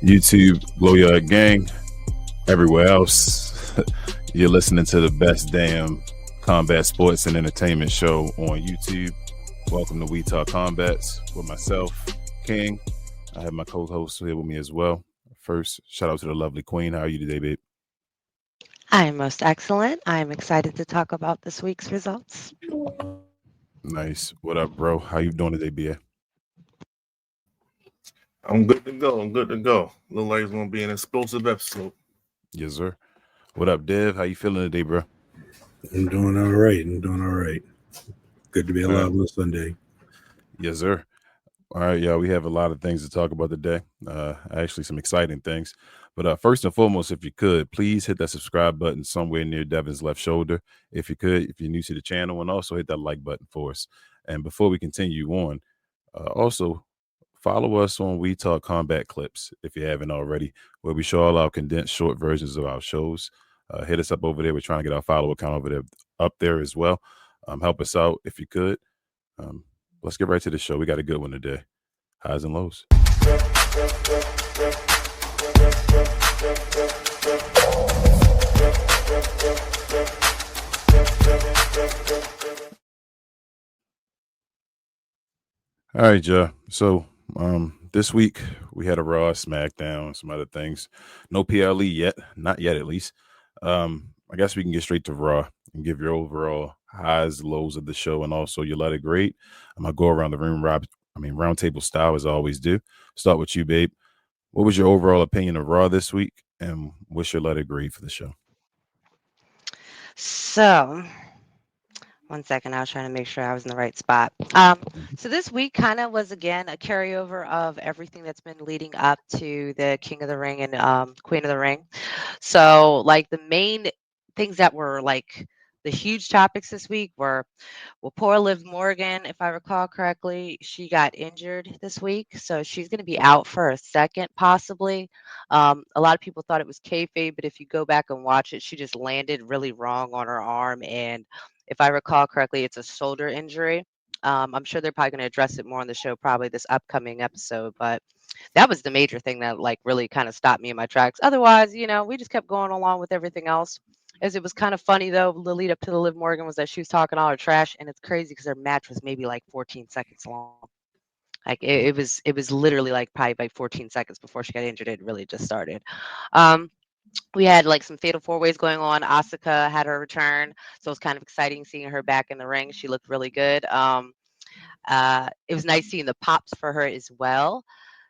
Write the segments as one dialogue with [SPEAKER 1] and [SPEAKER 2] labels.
[SPEAKER 1] YouTube, Blow Your Gang, everywhere else. You're listening to the best damn combat sports and entertainment show on YouTube. Welcome to We Talk Combats with myself, King. I have my co-host here with me as well. First, shout out to the lovely Queen. How are you today, babe?
[SPEAKER 2] I am most excellent. I am excited to talk about this week's results.
[SPEAKER 1] Nice. What up, bro? How you doing today, BA?
[SPEAKER 3] I'm good to go. Look like it's gonna be an explosive episode.
[SPEAKER 1] Yes, sir. What up, Dev? How you feeling today, bro?
[SPEAKER 4] I'm doing all right. Good to be alive on a Sunday.
[SPEAKER 1] Yes, sir. All right, y'all. We have a lot of things to talk about today. Actually, some exciting things. But first and foremost, if you could, please hit that subscribe button somewhere near Devon's left shoulder. If you could, if you're new to the channel, and also hit that like button for us. And before we continue on, also follow us on We Talk Combat Clips if you haven't already, where we show all our condensed short versions of our shows. Hit us up over there. We're trying to get our follower count over there up there as well. Help us out if you could. Let's get right to the show. We got a good one today. Highs and lows. All right, Joe. So this week we had a Raw, Smackdown, some other things. No PLE yet, not yet at least. I guess we can get straight to Raw and give your overall highs, lows of the show, and also your letter grade. I'm gonna go around the room, round table style as I always do. Start with you, babe. What was your overall opinion of Raw this week, and what's your letter grade for the show?
[SPEAKER 2] So, 1 second, I was trying to make sure I was in the right spot. So this week kind of was again a carryover of everything that's been leading up to the King of the Ring and Queen of the Ring. So, like the main things that were like the huge topics this week were, well, poor Liv Morgan, if I recall correctly, she got injured this week, so she's going to be out for a second, possibly. A lot of people thought it was kayfabe, but if you go back and watch it, she just landed really wrong on her arm, and if I recall correctly, it's a shoulder injury. I'm sure they're probably going to address it more on the show, probably this upcoming episode, but that was the major thing that like really kind of stopped me in my tracks. Otherwise, we just kept going along with everything else. As it was kind of funny though, the lead up to the Liv Morgan was that she was talking all her trash, and it's crazy because her match was maybe like 14 seconds long. Like it was literally like probably like 14 seconds before she got injured. It really just started. We had like some fatal four ways going on. Asuka had her return, so it was kind of exciting seeing her back in the ring. She looked really good. It was nice seeing the pops for her as well.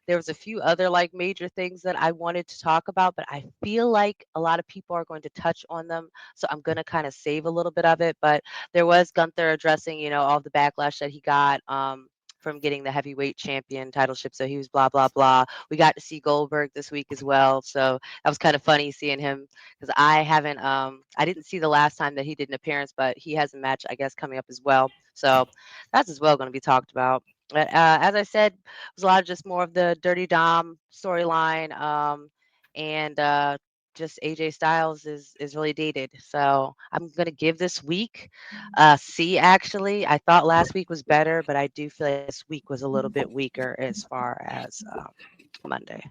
[SPEAKER 2] There was a few other like major things that I wanted to talk about, but I feel like a lot of people are going to touch on them. So I'm going to kind of save a little bit of it. But there was Gunther addressing, all the backlash that he got from getting the heavyweight champion titleship. So he was blah, blah, blah. We got to see Goldberg this week as well. So that was kind of funny seeing him because I didn't see the last time that he did an appearance, but he has a match, I guess, coming up as well. So that's as well going to be talked about. But as I said, it was a lot of just more of the Dirty Dom storyline, and just AJ Styles is really dated. So I'm gonna give this week C. Actually, I thought last week was better, but I do feel like this week was a little bit weaker as far as Monday.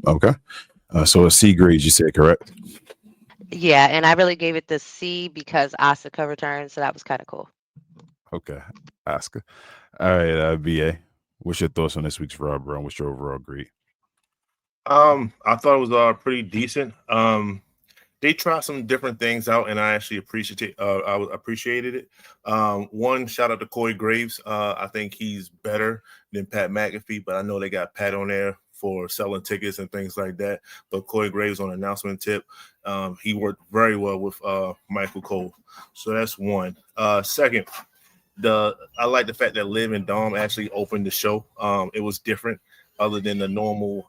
[SPEAKER 1] Okay. So a C grade, you said, correct?
[SPEAKER 2] Yeah, and I really gave it the C because Asuka returned, so that was kind of cool.
[SPEAKER 1] Okay. Asuka. All right, BA. What's your thoughts on this week's Raw, bro? What's your overall grade?
[SPEAKER 3] I thought it was pretty decent. They tried some different things out, and I actually appreciated it. One, shout out to Corey Graves. I think he's better than Pat McAfee, but I know they got Pat on there for selling tickets and things like that. But Corey Graves on announcement tip, he worked very well with Michael Cole. So that's one. Second, I like the fact that Liv and Dom actually opened the show. It was different, other than the normal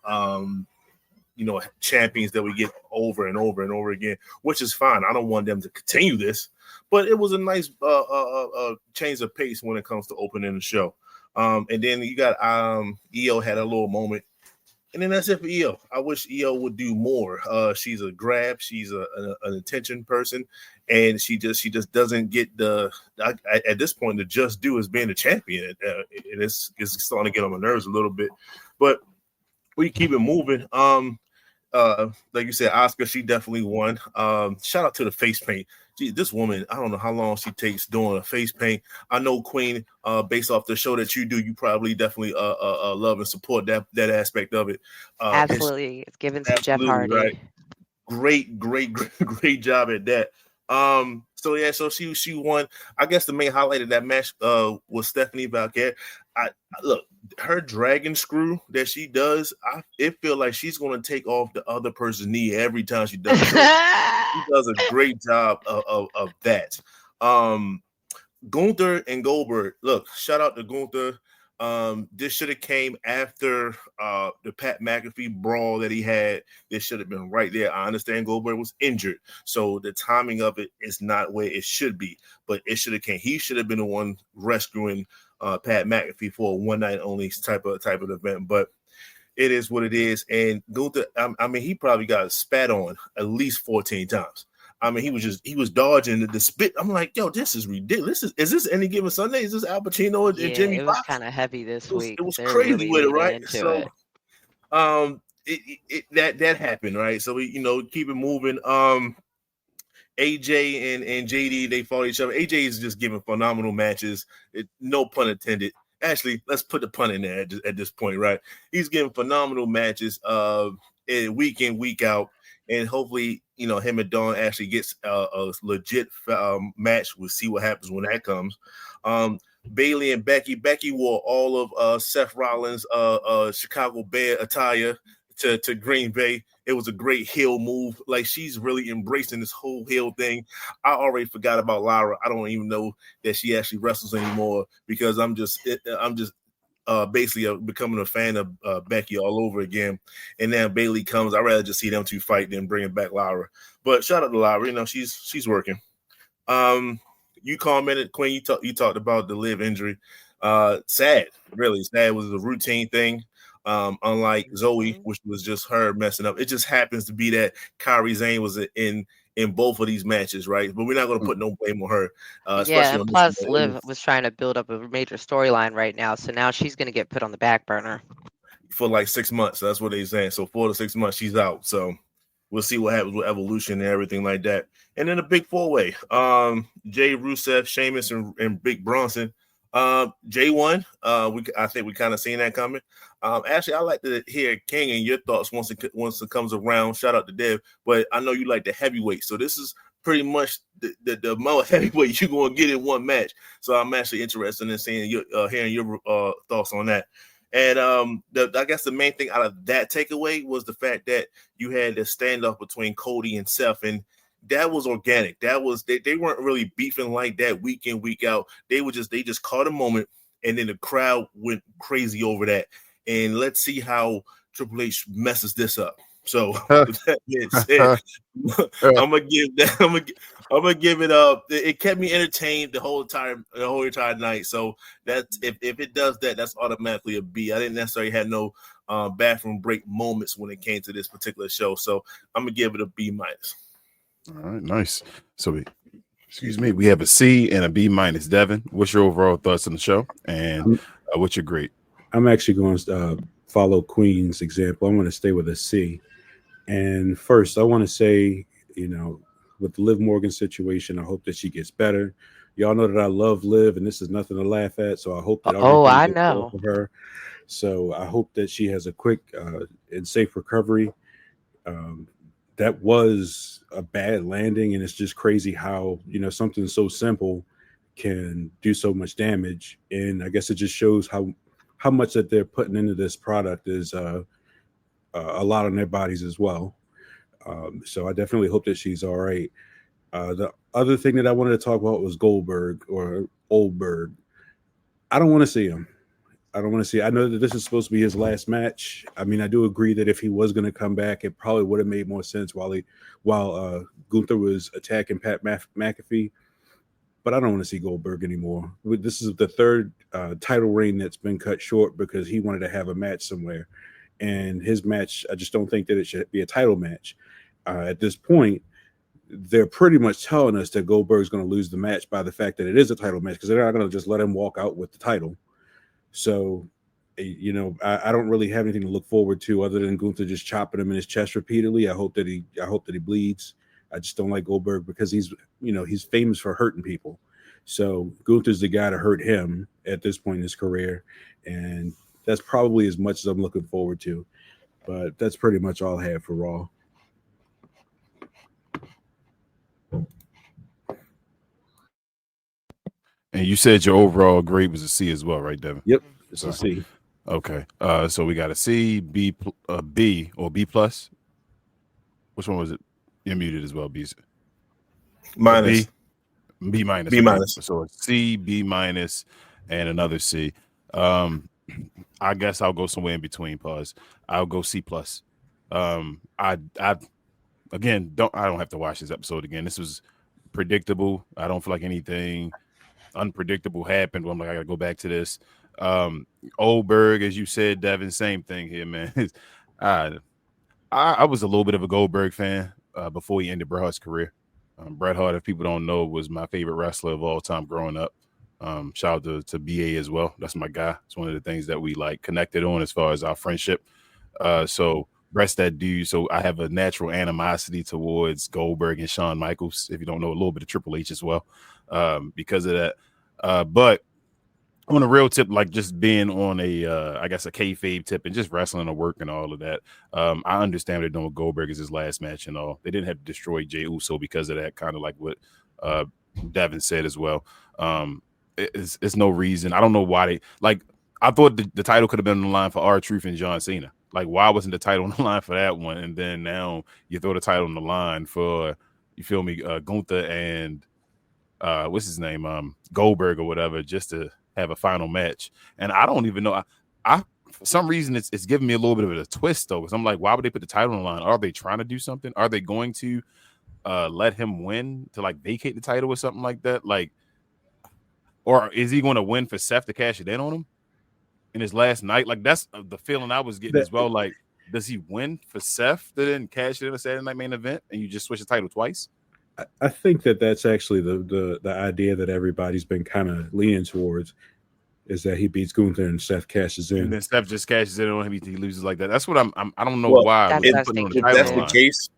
[SPEAKER 3] champions that we get over and over and over again, which is fine. I don't want them to continue this, but it was a nice change of pace when it comes to opening the show. And then you got EO had a little moment, and then that's it for EO. I wish EO would do more. She's a grab. She's an attention person, and she just doesn't get at this point the just due as being the champion. And it's starting to get on my nerves a little bit, but we keep it moving. Like you said, Oscar, she definitely won. Shout out to the face paint. Gee, this woman, I don't know how long she takes doing a face paint. I know Queen, based off the show that you do, you probably definitely love and support that aspect of it. It's
[SPEAKER 2] Absolutely. It's given some Jeff
[SPEAKER 3] absolutely right.
[SPEAKER 2] Hardy.
[SPEAKER 3] Great job at that. So yeah, so she won. I guess the main highlight of that match was Stephanie Valkyrie. I look, her dragon screw that she does, it feel like she's gonna take off the other person's knee every time she does it. So she does a great job of that. Gunther and Goldberg. Look, shout out to Gunther. This should have came after the Pat McAfee brawl that he had. This should have been right there. I understand Goldberg was injured, so the timing of it is not where it should be. But it should have came. He should have been the one rescuing Pat McAfee for a one night only type of event. But it is what it is. And Gunther, I mean, he probably got spat on at least 14 times. I mean, he was dodging the spit. I'm like, yo, this is ridiculous. Is this Any Given Sunday? Is this Al Pacino and
[SPEAKER 2] Yeah,
[SPEAKER 3] Jimmy
[SPEAKER 2] it was
[SPEAKER 3] Fox?
[SPEAKER 2] kind of heavy this week.
[SPEAKER 3] It was
[SPEAKER 2] They're
[SPEAKER 3] crazy
[SPEAKER 2] really
[SPEAKER 3] with it,
[SPEAKER 2] leaning
[SPEAKER 3] right?
[SPEAKER 2] into
[SPEAKER 3] So,
[SPEAKER 2] it.
[SPEAKER 3] that happened, right? So we, keep it moving. AJ and JD, they fought each other. AJ is just giving phenomenal matches. No pun intended. Actually, let's put the pun in there at this point, right? He's giving phenomenal matches week in, week out. And hopefully, him and Dawn actually gets a legit match. We'll see what happens when that comes. Bailey and Becky. Becky wore all of Seth Rollins' Chicago Bear attire to Green Bay. It was a great heel move. Like, she's really embracing this whole heel thing. I already forgot about Lyra. I don't even know that she actually wrestles anymore because I'm just basically becoming a fan of Becky all over again. And now Bailey comes. I'd rather just see them two fight than bringing back Lyra. But shout out to Lyra. She's working. You commented, Queen. You talked about the Liv injury. Sad, really sad. Was a routine thing. Unlike Zoe, which was just her messing up. It just happens to be that Kairi Sane was in both of these matches, right? But we're not going to put no blame on her.
[SPEAKER 2] Yeah, and plus Liv was trying to build up a major storyline right now, so now she's going to get put on the back burner
[SPEAKER 3] for like 6 months. That's what they're saying. So 4 to 6 months, she's out. So we'll see what happens with Evolution and everything like that. And then a big 4-way. Jay Rusev, Sheamus, and Big Bronson. Jay won. I think we kind of seen that coming. Actually, I like to hear King and your thoughts once it comes around. Shout out to Dev, but I know you like the heavyweight, so this is pretty much the amount of heavyweight you're going to get in one match. So I'm actually interested in hearing your thoughts on that. And I guess the main thing out of that takeaway was the fact that you had the standoff between Cody and Seth, and that was organic. That was they weren't really beefing like that week in, week out. They just caught a moment, and then the crowd went crazy over that. And let's see how Triple H messes this up. So with that being said, I'm gonna give it up. It kept me entertained the whole entire night. So that's if it does that, that's automatically a B. I didn't necessarily have no bathroom break moments when it came to this particular show. So I'm gonna give it a B-.
[SPEAKER 1] All right, nice. So we have a C and a B-. Devon, what's your overall thoughts on the show, and what's your grade?
[SPEAKER 4] I'm actually going to follow Queen's example. I'm going to stay with a C. And first, I want to say, with the Liv Morgan situation, I hope that she gets better. Y'all know that I love Liv, and this is nothing to laugh at. So I hope that
[SPEAKER 2] I know
[SPEAKER 4] for her. So I hope that she has a quick and safe recovery. That was a bad landing, and it's just crazy how something so simple can do so much damage. And I guess it just shows how much that they're putting into this product is a lot on their bodies as well. So I definitely hope that she's all right. The other thing that I wanted to talk about was Goldberg or Oldberg. I don't want to see him. I don't want to see. I know that this is supposed to be his last match. I mean, I do agree that if he was going to come back, it probably would have made more sense while Gunther was attacking Pat McAfee. But I don't want to see Goldberg anymore. This is the third title reign that's been cut short because he wanted to have a match somewhere. And his match, I just don't think that it should be a title match. At this point, they're pretty much telling us that Goldberg's going to lose the match by the fact that it is a title match because they're not going to just let him walk out with the title. So I don't really have anything to look forward to other than Gunther just chopping him in his chest repeatedly. I hope that he bleeds. I just don't like Goldberg because he's famous for hurting people. So Gunther's the guy to hurt him at this point in his career, and that's probably as much as I'm looking forward to. But that's pretty much all I have for Raw.
[SPEAKER 1] And you said your overall grade was a C as well, right, Devon?
[SPEAKER 4] Yep, it's a C.
[SPEAKER 1] Okay. So we got a C, B, or B plus. Which one was it? You're muted as well, B.
[SPEAKER 3] Minus.
[SPEAKER 1] B minus.
[SPEAKER 3] B minus.
[SPEAKER 1] So a C, B minus, and another C. I guess I'll go somewhere in between. Pause. I'll go C plus. I again don't have to watch this episode again. This was predictable. I don't feel like anything unpredictable happened. I'm like, I gotta go back to this. Goldberg, as you said, Devin, same thing here, man. I was a little bit of a Goldberg fan before he ended Bret Hart's career. Bret Hart, if people don't know, was my favorite wrestler of all time growing up. Shout out to BA as well. That's my guy. It's one of the things that we like connected on as far as our friendship. So Bret's that dude. So I have a natural animosity towards Goldberg and Shawn Michaels. If you don't know, a little bit of Triple H as well. Because of that. But on a real tip, like just being on I guess a kayfabe tip and just wrestling or work and all of that. I understand they're doing with Goldberg is his last match and all. They didn't have to destroy Jey Uso because of that, kind of like what Devin said as well. It's no reason. I don't know why they like. I thought the title could have been on the line for R-Truth and John Cena. Like, why wasn't the title on the line for that one? And then now you throw the title on the line for, you feel me, Gunther and what's his name, Goldberg or whatever, just to have a final match. And I don't even know. I for some reason it's giving me a little bit of a twist though, because I'm like, why would they put the title on the line? Are they trying to do something? Are they going to let him win to like vacate the title or something like that? Like, or is he going to win for Seth to cash it in on him in his last night? Like, that's the feeling I was getting as well. Like, does he win for Seth to then cash it in a Saturday Night Main Event and you just switch the title twice?
[SPEAKER 4] I think that's actually the idea that everybody's been kind of leaning towards, is that he beats Gunther and Seth cashes in.
[SPEAKER 1] And then Seth just cashes in on him. He loses like that. That's what I don't know why.
[SPEAKER 3] If that's the case,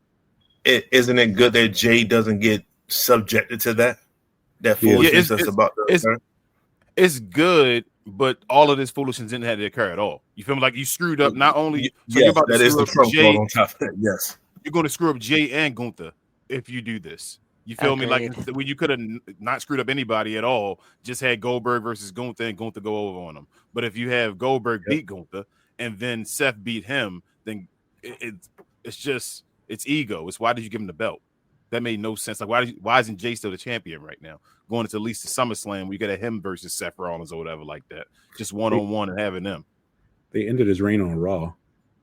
[SPEAKER 3] isn't it good that Jay doesn't get subjected to that foolishness that's about to occur?
[SPEAKER 1] It's good, but all of this foolishness didn't have to occur at all. You feel me? Like you screwed up not only
[SPEAKER 3] you're about to screw up Jay on top of that. Yes,
[SPEAKER 1] you're going to screw up Jay and Gunther if you do this. You feel me? Like when you could have not screwed up anybody at all, just had Goldberg versus Gunther and Gunther go over on him. But if you have Goldberg beat Gunther and then Seth beat him, then it's ego. It's why did you give him the belt? That made no sense. Like why isn't Jay still the champion right now? Going into at least the SummerSlam, we got him versus Seth Rollins or whatever like that. Just one-on-one and having them.
[SPEAKER 4] They ended his reign on Raw.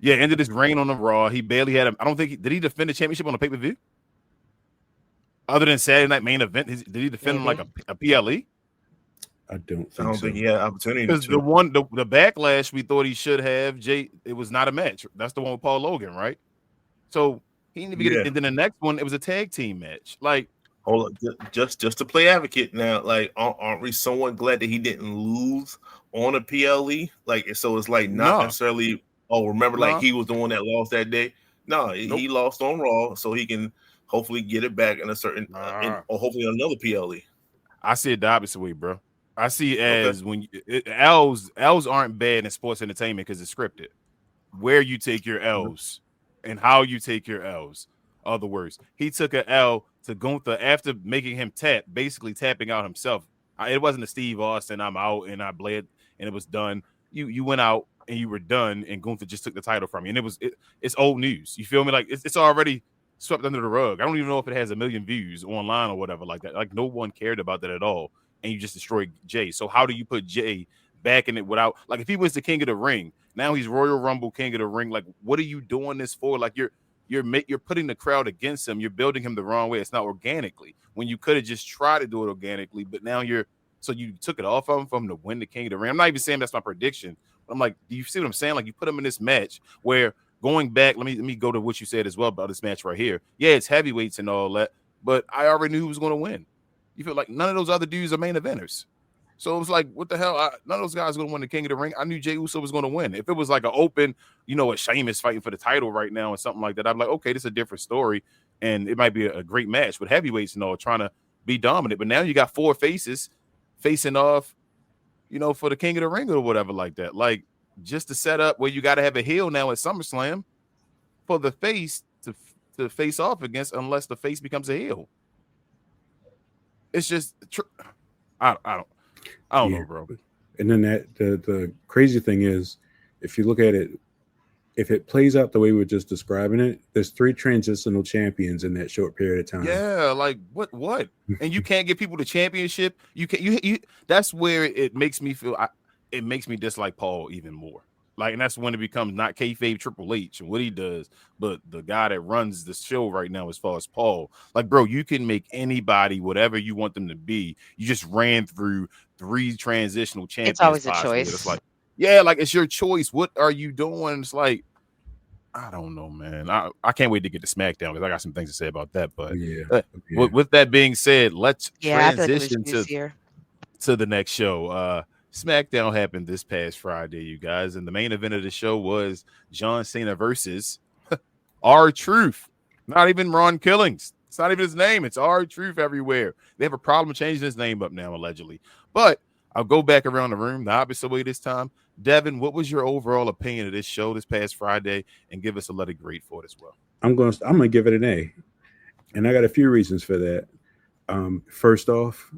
[SPEAKER 1] Yeah, ended his reign on the Raw. He barely had him. I don't think did he defend the championship on a pay-per-view? Other than Saturday Night Main Event, did he defend him like a PLE?
[SPEAKER 4] I don't think
[SPEAKER 3] he had opportunity.
[SPEAKER 1] Because the backlash we thought he should have, Jay, it was not a match. That's the one with Paul Logan, right? So he didn't even get it. And then the next one, it was a tag team match. Like,
[SPEAKER 3] hold on, just to play advocate now. Like, aren't we somewhat glad that he didn't lose on a PLE? Like, so it's like not necessarily. Oh, remember, like he was the one that lost that day. No, he lost on Raw, so he can hopefully get it back in a certain, or hopefully another PLE.
[SPEAKER 1] I see it the opposite way, bro. I see it as when L's aren't bad in sports entertainment because it's scripted. Where you take your L's and how you take your L's are the worst. He took an L to Gunther after making him basically tapping out himself. It wasn't a Steve Austin, I'm out and I bled and it was done. You went out and you were done and Gunther just took the title from you. And it's old news. You feel me? Like it's already swept under the rug. I don't even know if it has 1 million views online or whatever like that. Like no one cared about that at all. And you just destroyed Jay. So how do you put Jay back in it without, like, if he was the King of the Ring, now he's Royal Rumble King of the Ring. Like, what are you doing this for? Like, you're putting the crowd against him. You're building him the wrong way. It's not organically. When you could have just tried to do it organically, but now you took it off of him for him to win the King of the Ring. I'm not even saying that's my prediction. But I'm like, do you see what I'm saying? Like, you put him in this match where going back, let me go to what you said as well about this match right here. Yeah, it's heavyweights and all that, but I already knew who was going to win. You feel like none of those other dudes are main eventers. So it was like, what the hell? None of those guys going to win the King of the Ring. I knew Jey Uso was going to win. If it was like an open, a Sheamus fighting for the title right now or something like that, I'd be like, okay, this is a different story, and it might be a great match with heavyweights and all trying to be dominant. But now you got 4 faces facing off, for the King of the Ring or whatever like that. Like, just to set up where you got to have a heel now at SummerSlam for the face to face off against, unless the face becomes a heel. It's just, I don't know, bro.
[SPEAKER 4] And then the crazy thing is, if you look at it, if it plays out the way we're just describing it, there's 3 transitional champions in that short period of time.
[SPEAKER 1] Yeah, like what? And you can't give people the championship. You can't. You. That's where it makes me feel. It makes me dislike Paul even more. Like, and that's when it becomes not kayfabe Triple H and what he does, but the guy that runs the show right now as far as Paul. Like, bro, you can make anybody whatever you want them to be. You just ran through 3 transitional champions.
[SPEAKER 2] It's always a
[SPEAKER 1] possibly.
[SPEAKER 2] choice.
[SPEAKER 1] It's like, yeah, like it's your choice. What are you doing? It's like, I don't know, man. I can't wait to get to SmackDown because I got some things to say about that. But with that being said, let's transition to the next show. SmackDown happened this past Friday, you guys, and the main event of the show was John Cena versus R-Truth. Not even Ron Killings. It's not even his name. It's R-Truth everywhere. They have a problem changing his name up now, allegedly. But I'll go back around the room the opposite way this time. Devon, what was your overall opinion of this show this past Friday? And give us a letter grade for it as well.
[SPEAKER 4] I'm gonna give it an A, and I got a few reasons for that. First off,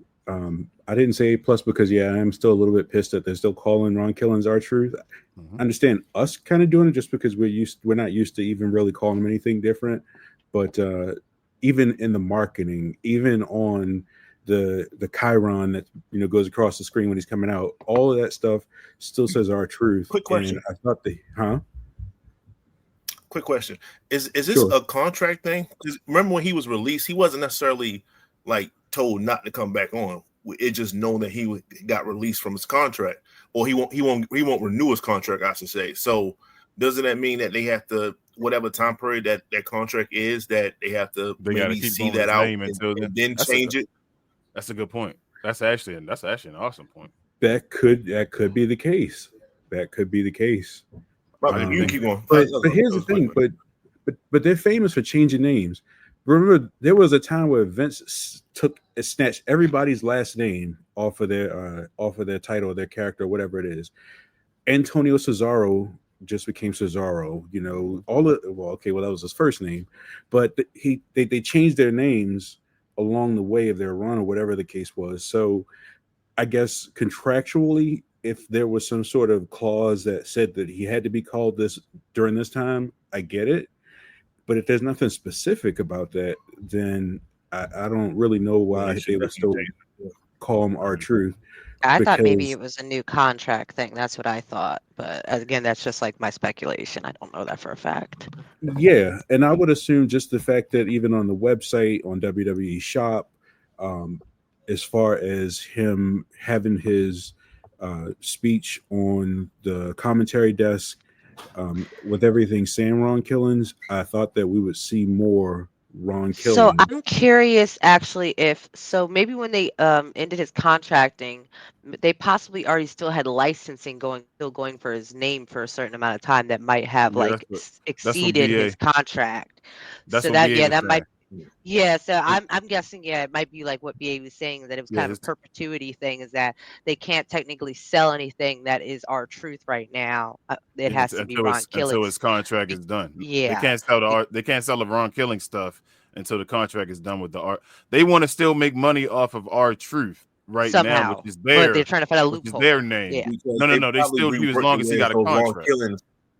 [SPEAKER 4] I didn't say A+ because I'm still a little bit pissed that they're still calling Ron Killings R-Truth. I understand us kind of doing it just because we're not used to even really calling him anything different. But even in the marketing, even on the chyron that goes across the screen when he's coming out, all of that stuff still says R-Truth.
[SPEAKER 3] Quick question.
[SPEAKER 4] And I thought
[SPEAKER 3] Quick question. Is this a contract thing? Because remember when he was released, he wasn't necessarily like told not to come back on. It just known that he got released from his contract, or he won't renew his contract, I should say. So doesn't that mean that they have to, whatever time period that contract is, that they have to maybe see that out and then change it?
[SPEAKER 1] That's a good point. That's actually an awesome point.
[SPEAKER 4] That could be the case. That could be the case.
[SPEAKER 3] You keep going.
[SPEAKER 4] But here's the thing. But they're famous for changing names. Remember, there was a time where Vince snatched everybody's last name off of their title, or their character, whatever it is. Antonio Cesaro just became Cesaro. That was his first name, but they changed their names along the way of their run or whatever the case was. So I guess contractually, if there was some sort of clause that said that he had to be called this during this time, I get it. But if there's nothing specific about that, then I don't really know why they would still call him R-Truth.
[SPEAKER 2] I thought maybe it was a new contract thing. That's what I thought. But again, that's just like my speculation. I don't know that for a fact.
[SPEAKER 4] Yeah. And I would assume just the fact that even on the website, on WWE Shop, as far as him having his speech on the commentary desk, with everything saying Ron Killings, I thought that we would see more Ron Killings.
[SPEAKER 2] So I'm curious, actually, maybe when they ended his contracting, they possibly already still had licensing going for his name for a certain amount of time that might have exceeded his contract.
[SPEAKER 1] That's
[SPEAKER 2] so that might. Yeah, so I'm guessing it might be like what BA was saying, that it was kind of a perpetuity thing, is that they can't technically sell anything that is R-Truth right now. It has to be Ron Killings
[SPEAKER 1] until his contract is done.
[SPEAKER 2] Yeah,
[SPEAKER 1] they can't sell the Ron Killings stuff until the contract is done with the art. They want to still make money off of R-Truth now, which is
[SPEAKER 2] but they're trying to find a loophole.
[SPEAKER 1] Which is their name.
[SPEAKER 2] Yeah.
[SPEAKER 1] No. They still do as long as he got a contract.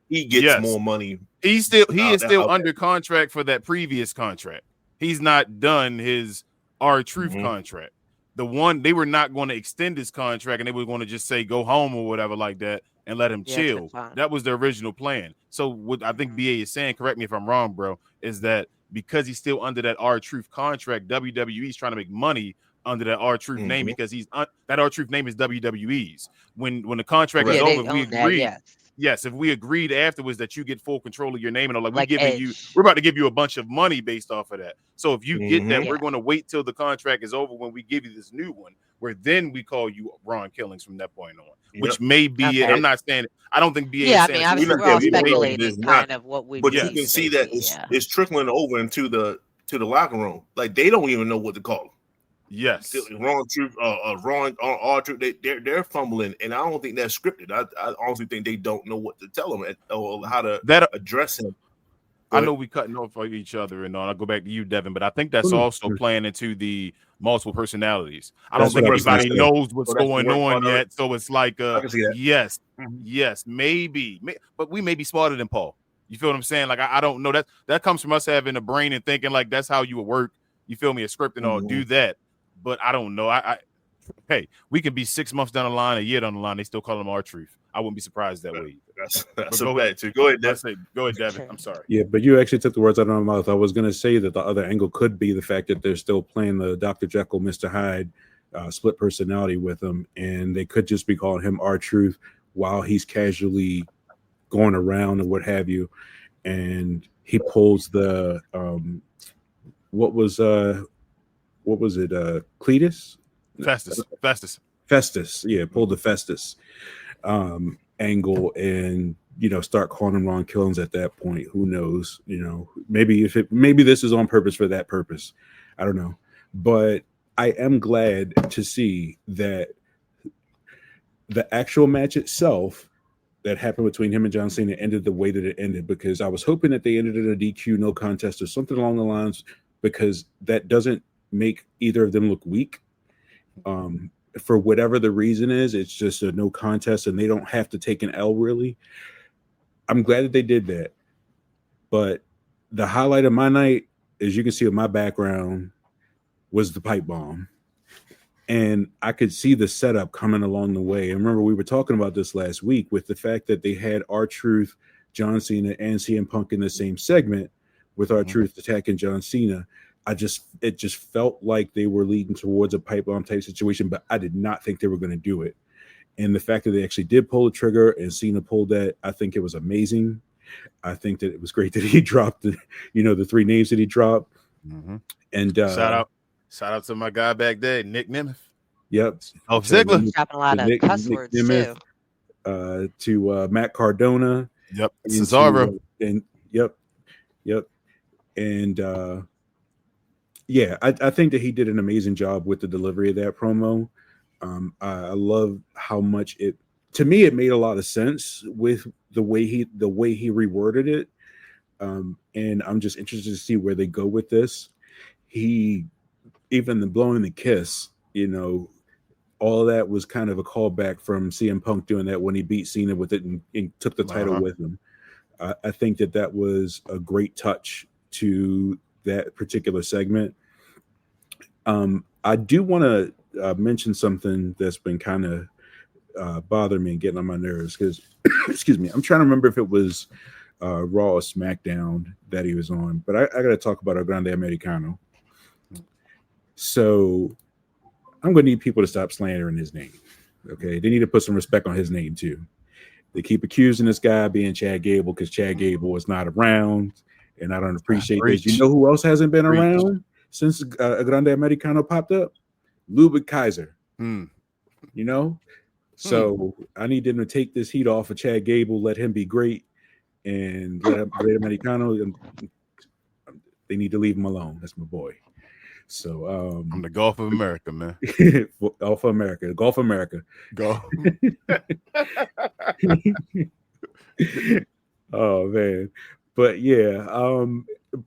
[SPEAKER 3] He gets more money.
[SPEAKER 1] He is still under contract for that previous contract. He's not done his R-Truth contract. The one, they were not going to extend his contract, and they were going to just say go home or whatever like that and let him chill. That was the original plan. So what I think BA is saying, correct me if I'm wrong, bro, is that because he's still under that R-Truth contract, WWE is trying to make money under that R-Truth name, because that R-Truth name is WWE's. When the contract is over, we agree. Yes, if we agreed afterwards that you get full control of your name and all, like
[SPEAKER 2] Like Edge.
[SPEAKER 1] we're about to give you a bunch of money based off of that. So if you get that,
[SPEAKER 3] Mhm.
[SPEAKER 1] we're
[SPEAKER 2] Yeah.
[SPEAKER 1] going to wait till the contract is over when we give you this new one, where then we call you Ron Killings from that point on, which
[SPEAKER 3] Yep.
[SPEAKER 1] may be it.
[SPEAKER 2] Okay.
[SPEAKER 1] I'm not saying I don't think BA
[SPEAKER 2] Yeah,
[SPEAKER 1] is
[SPEAKER 2] I
[SPEAKER 1] saying
[SPEAKER 2] mean,
[SPEAKER 1] it's
[SPEAKER 2] obviously, we're
[SPEAKER 3] Yeah,
[SPEAKER 2] all
[SPEAKER 3] we don't know if it
[SPEAKER 2] speculating
[SPEAKER 3] is not,
[SPEAKER 2] kind of what would
[SPEAKER 3] but you
[SPEAKER 2] be
[SPEAKER 3] can
[SPEAKER 2] the
[SPEAKER 3] see that
[SPEAKER 2] baby. Yeah.
[SPEAKER 3] it's trickling over into the locker room. Like they don't even know what to call him.
[SPEAKER 1] yes.
[SPEAKER 3] Wrong truth, wrong all truth. They're fumbling, and I don't think that's scripted. I honestly think they don't know what to tell him or how to
[SPEAKER 1] That
[SPEAKER 3] address him.
[SPEAKER 1] I know we cutting off of each other and all. I'll go back to you, Devin, but I think that's
[SPEAKER 4] no.
[SPEAKER 1] also playing into the multiple personalities. I
[SPEAKER 4] That's
[SPEAKER 1] don't think
[SPEAKER 4] what I was gonna
[SPEAKER 1] anybody
[SPEAKER 4] say.
[SPEAKER 1] knows what's
[SPEAKER 3] So that's the
[SPEAKER 1] going
[SPEAKER 3] worst
[SPEAKER 1] on
[SPEAKER 3] part of it.
[SPEAKER 1] yet. So it's like,
[SPEAKER 3] I can see that.
[SPEAKER 1] yes,
[SPEAKER 3] Mhm.
[SPEAKER 1] yes, maybe, but we may be smarter than Paul. You feel what I'm saying? Like I don't know that comes from us having a brain and thinking like that's how you would work. You feel me? A script and all do that, but I don't know. Hey, we could be 6 months down the line, a year down the line. They still call them our truth. I wouldn't be surprised that way.
[SPEAKER 3] That's
[SPEAKER 1] But
[SPEAKER 3] a fact too. Go ahead,
[SPEAKER 1] Let's
[SPEAKER 3] Dev.
[SPEAKER 1] say, go ahead, Devin.
[SPEAKER 2] Sure.
[SPEAKER 1] I'm sorry.
[SPEAKER 4] Yeah, but you actually took the words out of my mouth. I was going to say that the other angle could be the fact that they're still playing the Dr. Jekyll, Mr. Hyde split personality with him, and they could just be calling him R-Truth while he's casually going around and what have you. And he pulls the what was it? Cletus?
[SPEAKER 1] Festus.
[SPEAKER 4] Yeah, pulled the Festus angle and start calling him Ron Killings at that point. Who knows? Maybe this is on purpose for that purpose. I don't know. But I am glad to see that the actual match itself that happened between him and John Cena ended the way that it ended, because I was hoping that they ended in a DQ, no contest, or something along the lines, because that doesn't make either of them look weak. For whatever the reason is, it's just a no contest and they don't have to take an L really. I'm glad that they did that. But the highlight of my night, as you can see in my background, was the pipe bomb. And I could see the setup coming along the way. And remember, we were talking about this last week with the fact that they had R-Truth, John Cena, and CM Punk in the same segment, with R-Truth attacking John Cena. It just felt like they were leading towards a pipe bomb type situation, but I did not think they were going to do it. And the fact that they actually did pull the trigger and Cena pulled that, I think it was amazing. I think that it was great that he dropped the 3 names that he dropped.
[SPEAKER 1] Mm-hmm.
[SPEAKER 4] And
[SPEAKER 1] shout out to my guy back there, Nick Nemeth.
[SPEAKER 4] Yep.
[SPEAKER 1] Oh, Ziggler.
[SPEAKER 2] He's dropping a lot of cuss words
[SPEAKER 4] Nemeth,
[SPEAKER 2] too.
[SPEAKER 4] to Matt Cardona.
[SPEAKER 1] Yep. Cesaro.
[SPEAKER 4] Yep. And I think that he did an amazing job with the delivery of that promo. I love how much it made a lot of sense with the way he reworded it. And I'm just interested to see where they go with this. Even the blowing the kiss, all of that was kind of a callback from CM Punk doing that when he beat Cena with it and took the title with him. I think that was a great touch to that particular segment. I do want to mention something that's been kind of bothering me and getting on my nerves because, excuse me, I'm trying to remember if it was Raw or SmackDown that he was on, but I got to talk about El Grande Americano. So I'm going to need people to stop slandering his name. Okay, they need to put some respect on his name too. They keep accusing this guy of being Chad Gable because Chad Gable is not around, and I don't appreciate this. You know who else hasn't been around since El Grande Americano popped up? Ludwig Kaiser. So I need them to take this heat off of Chad Gable, let him be great, and let him great Americano. They need to leave him alone. That's my boy. So
[SPEAKER 1] I'm the Gulf of America, man.
[SPEAKER 4] Gulf America.
[SPEAKER 1] Go.
[SPEAKER 4] Oh man. But yeah,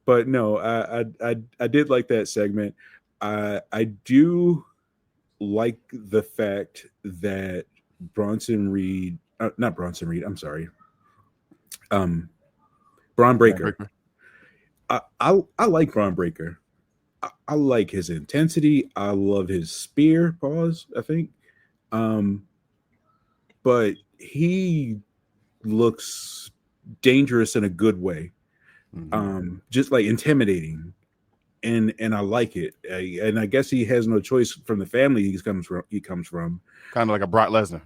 [SPEAKER 4] but no, I did like that segment. I do like the fact that Bronson Reed, not Bronson Reed, I'm sorry. Braun Breaker. I like Braun Breaker. I like his intensity. I love his spear pause, I think. But he looks dangerous in a good way. Just like intimidating. And I like it. And I guess he has no choice from the family he comes from.
[SPEAKER 1] Kind of like a Brock Lesnar.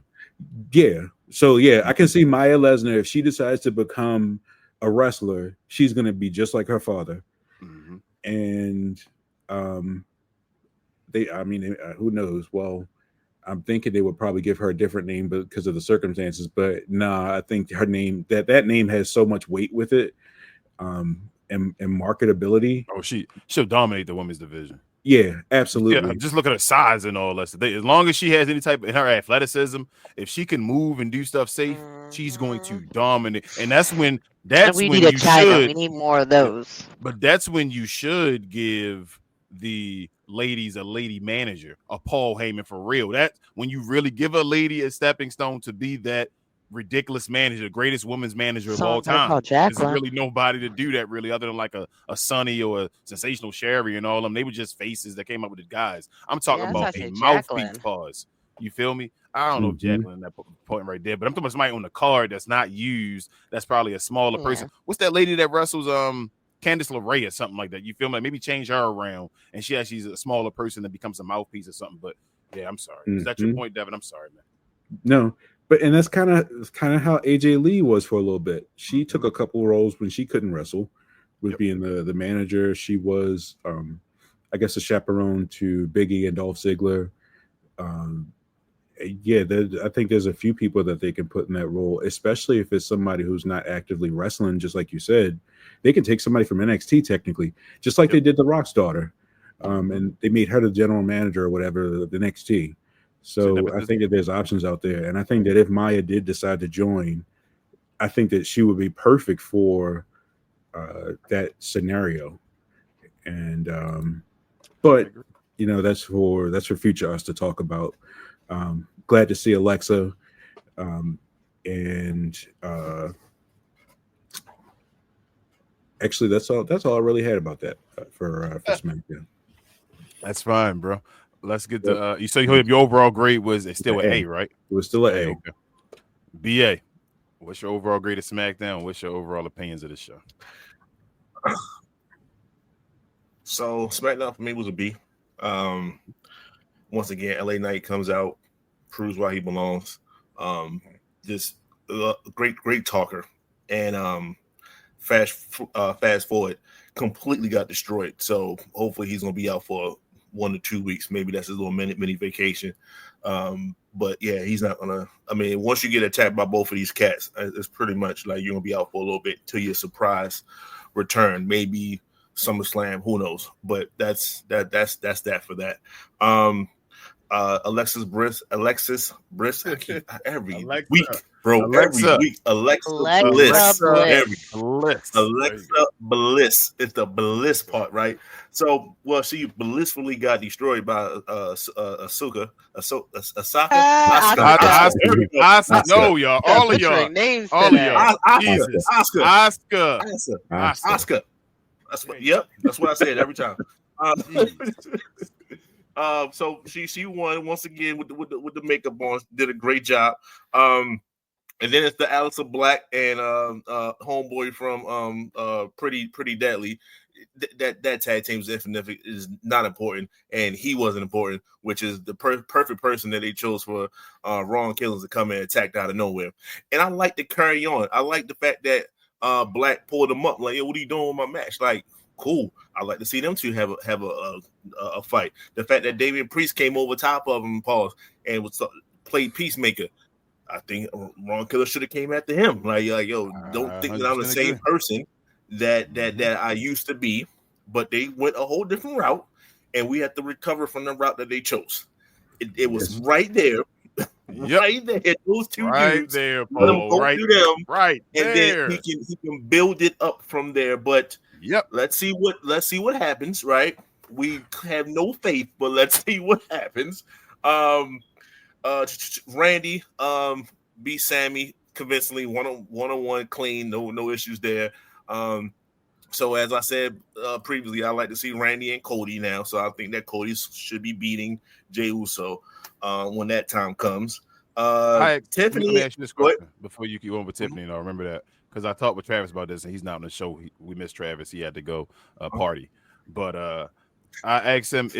[SPEAKER 4] Yeah. So yeah, I can see Maya Lesnar if she decides to become a wrestler, she's gonna be just like her father.
[SPEAKER 1] Mm-hmm.
[SPEAKER 4] And who knows? Well, I'm thinking they would probably give her a different name because of the circumstances. But nah, I think her name that name has so much weight with it, and marketability.
[SPEAKER 1] Oh, she'll dominate the women's division.
[SPEAKER 4] Yeah, absolutely.
[SPEAKER 1] Yeah, just look at her size and all that stuff. As long as she has any type of her athleticism, if she can move and do stuff safe, she's going to dominate. And that's when
[SPEAKER 2] we
[SPEAKER 1] you
[SPEAKER 2] need a China.
[SPEAKER 1] should.
[SPEAKER 2] We need more of those.
[SPEAKER 1] But that's when you should give the ladies a lady manager, a Paul Heyman for real. That when you really give a lady a stepping stone to be that ridiculous manager, the greatest women's manager of all time. There's really nobody to do that really, other than like a Sunny or a Sensational Sherry and all of them. They were just faces that came up with the guys. I'm talking about a mouthpiece pause. You feel me? I don't know if Jacqueline that point right there, but I'm talking about somebody on the card that's not used. That's probably a smaller person. What's that lady that wrestles? Candice LeRae or something like that. You feel me? Like maybe change her around, and she's a smaller person that becomes a mouthpiece or something. But yeah, I'm sorry. Is that your point, Devin? I'm sorry, man.
[SPEAKER 4] No. But and that's kind of how AJ Lee was for a little bit. She took a couple roles when she couldn't wrestle, with being the manager. She was, I guess, a chaperone to Biggie and Dolph Ziggler. I think there's a few people that they can put in that role, especially if it's somebody who's not actively wrestling. Just like you said, they can take somebody from NXT technically, just like they did the Rock's daughter, and they made her the general manager or whatever the NXT. So I think that there's options out there. And I think that if Maya did decide to join, I think that she would be perfect for that scenario. And but that's for future us to talk about. Glad to see Alexa. Actually that's all I really had about that for SmackDown.
[SPEAKER 1] That's fine, bro. Let's get to you say your overall grade was still an A, right?
[SPEAKER 4] It was still an A.
[SPEAKER 1] Okay. BA, what's your overall grade of SmackDown? What's your overall opinions of the show?
[SPEAKER 3] So SmackDown for me was a B. Once again, LA Knight comes out, proves why he belongs. Just great talker, and fast forward, completely got destroyed. So hopefully he's gonna be out for 1 to 2 weeks. Maybe that's his little mini vacation. But yeah, he's not gonna. I mean, once you get attacked by both of these cats, it's pretty much like you're gonna be out for a little bit till your surprise return. Maybe SummerSlam, who knows? But that's that for that. Alexis Bliss every week, bro. Every week, Alexa Bliss. It's the Bliss part, right? So, well, she blissfully got destroyed by Asuka.
[SPEAKER 1] No, y'all, all of y'all,
[SPEAKER 3] Asuka. That's what I said every time. So she won once again with the makeup on, did a great job. And then it's the Aleister Black and homeboy from Pretty Deadly. That tag team is not important, and he wasn't important, which is the perfect person that they chose for Ron Killings to come in and attack out of nowhere. And I like to carry on. I like the fact that Black pulled him up like, "Yo, what are you doing with my match?" Like, cool. I like to see them two have a fight. The fact that Damian Priest came over top of him, and played Peacemaker. I think Ron Killer should have came after him. Like yo, don't think that I'm the same person that I used to be. But they went a whole different route, and we have to recover from the route that they chose. It was right there. Right there, those two dudes.
[SPEAKER 1] There,
[SPEAKER 3] Paul. Let them go through them,
[SPEAKER 1] right
[SPEAKER 3] and
[SPEAKER 1] there.
[SPEAKER 3] then he can build it up from there. But let's see what happens. Right, we have no faith, but let's see what happens. Randy beat Sammy convincingly, one-on-one, clean, no issues there. So as I said previously, I like to see Randy and Cody now. So I think that Cody should be beating Jey Uso when that time comes. Tiffany,
[SPEAKER 1] let me ask you this question before you keep on with Tiffany. And I remember that because I talked with Travis about this, and he's not on the show. We missed Travis; he had to go party. But I asked him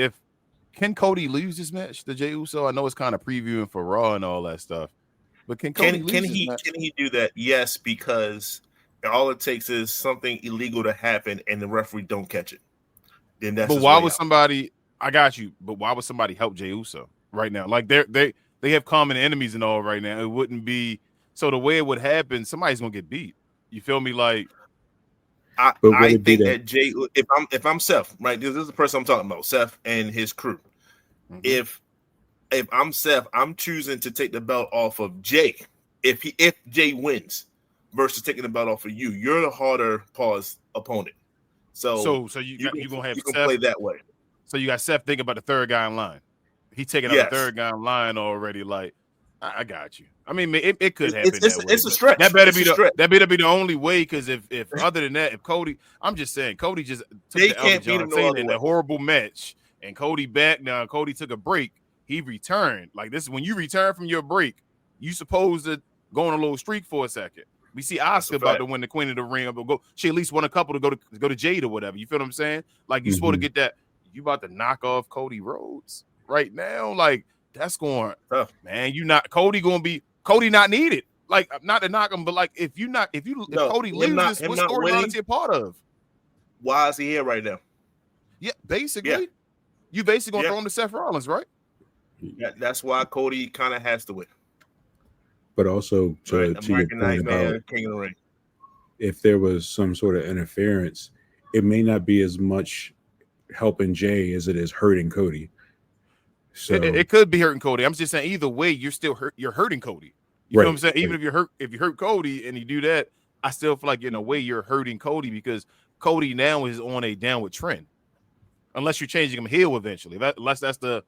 [SPEAKER 1] can Cody lose this match to Jey Uso. I know it's kind of previewing for Raw and all that stuff, But can Cody
[SPEAKER 3] Can
[SPEAKER 1] lose?
[SPEAKER 3] he do that? Yes, because all it takes is something illegal to happen and the referee don't catch it. Then that's
[SPEAKER 1] But
[SPEAKER 3] his
[SPEAKER 1] why
[SPEAKER 3] way
[SPEAKER 1] would
[SPEAKER 3] out.
[SPEAKER 1] somebody? I got you. But why would somebody help Jey Uso right now? Like they have common enemies and all right now. It wouldn't be so. The way it would happen, somebody's gonna get beat. You feel me? Like
[SPEAKER 3] I think that Jay, if I'm Seth, right? This is the person I'm talking about, Seth and his crew. If I'm Seth, I'm choosing to take the belt off of Jay. If Jay wins versus taking the belt off of you, you're the harder opponent. So
[SPEAKER 1] you gonna have
[SPEAKER 3] you can
[SPEAKER 1] Seth
[SPEAKER 3] play that way.
[SPEAKER 1] So you got Seth thinking about the third guy in line. He taking out the third guy in line already. Like I got you. I mean, it could happen that way.
[SPEAKER 3] It's a stretch.
[SPEAKER 1] That better be the only way. Because if other than that, if Cody, I'm just saying, Cody just took the L to John Cena in a horrible match, and Cody back now. Cody took a break. He returned. Like this, when you return from your break, you supposed to go on a little streak for a second. We see Asuka about to win the Queen of the Ring. She at least won a couple to go to Jade or whatever. You feel what I'm saying? Like you supposed to get that. You about to knock off Cody Rhodes right now? Like that's going tough, man. Cody not needed. Like not to knock him, but like if Cody loses, what storyline is he a part of?
[SPEAKER 3] Why is he here right now?
[SPEAKER 1] Yeah, basically, you basically gonna throw him to Seth Rollins, right?
[SPEAKER 3] That's why Cody kind of has to win.
[SPEAKER 4] But also to your point about
[SPEAKER 3] King of the Ring,
[SPEAKER 4] if there was some sort of interference, it may not be as much helping Jay as it is hurting Cody. So
[SPEAKER 1] it could be hurting Cody. I'm just saying either way, you're still you're hurting Cody. You know what I'm saying? Even if you hurt Cody and you do that, I still feel like in a way you're hurting Cody because Cody now is on a downward trend. Unless you're changing him heel eventually. Unless that's the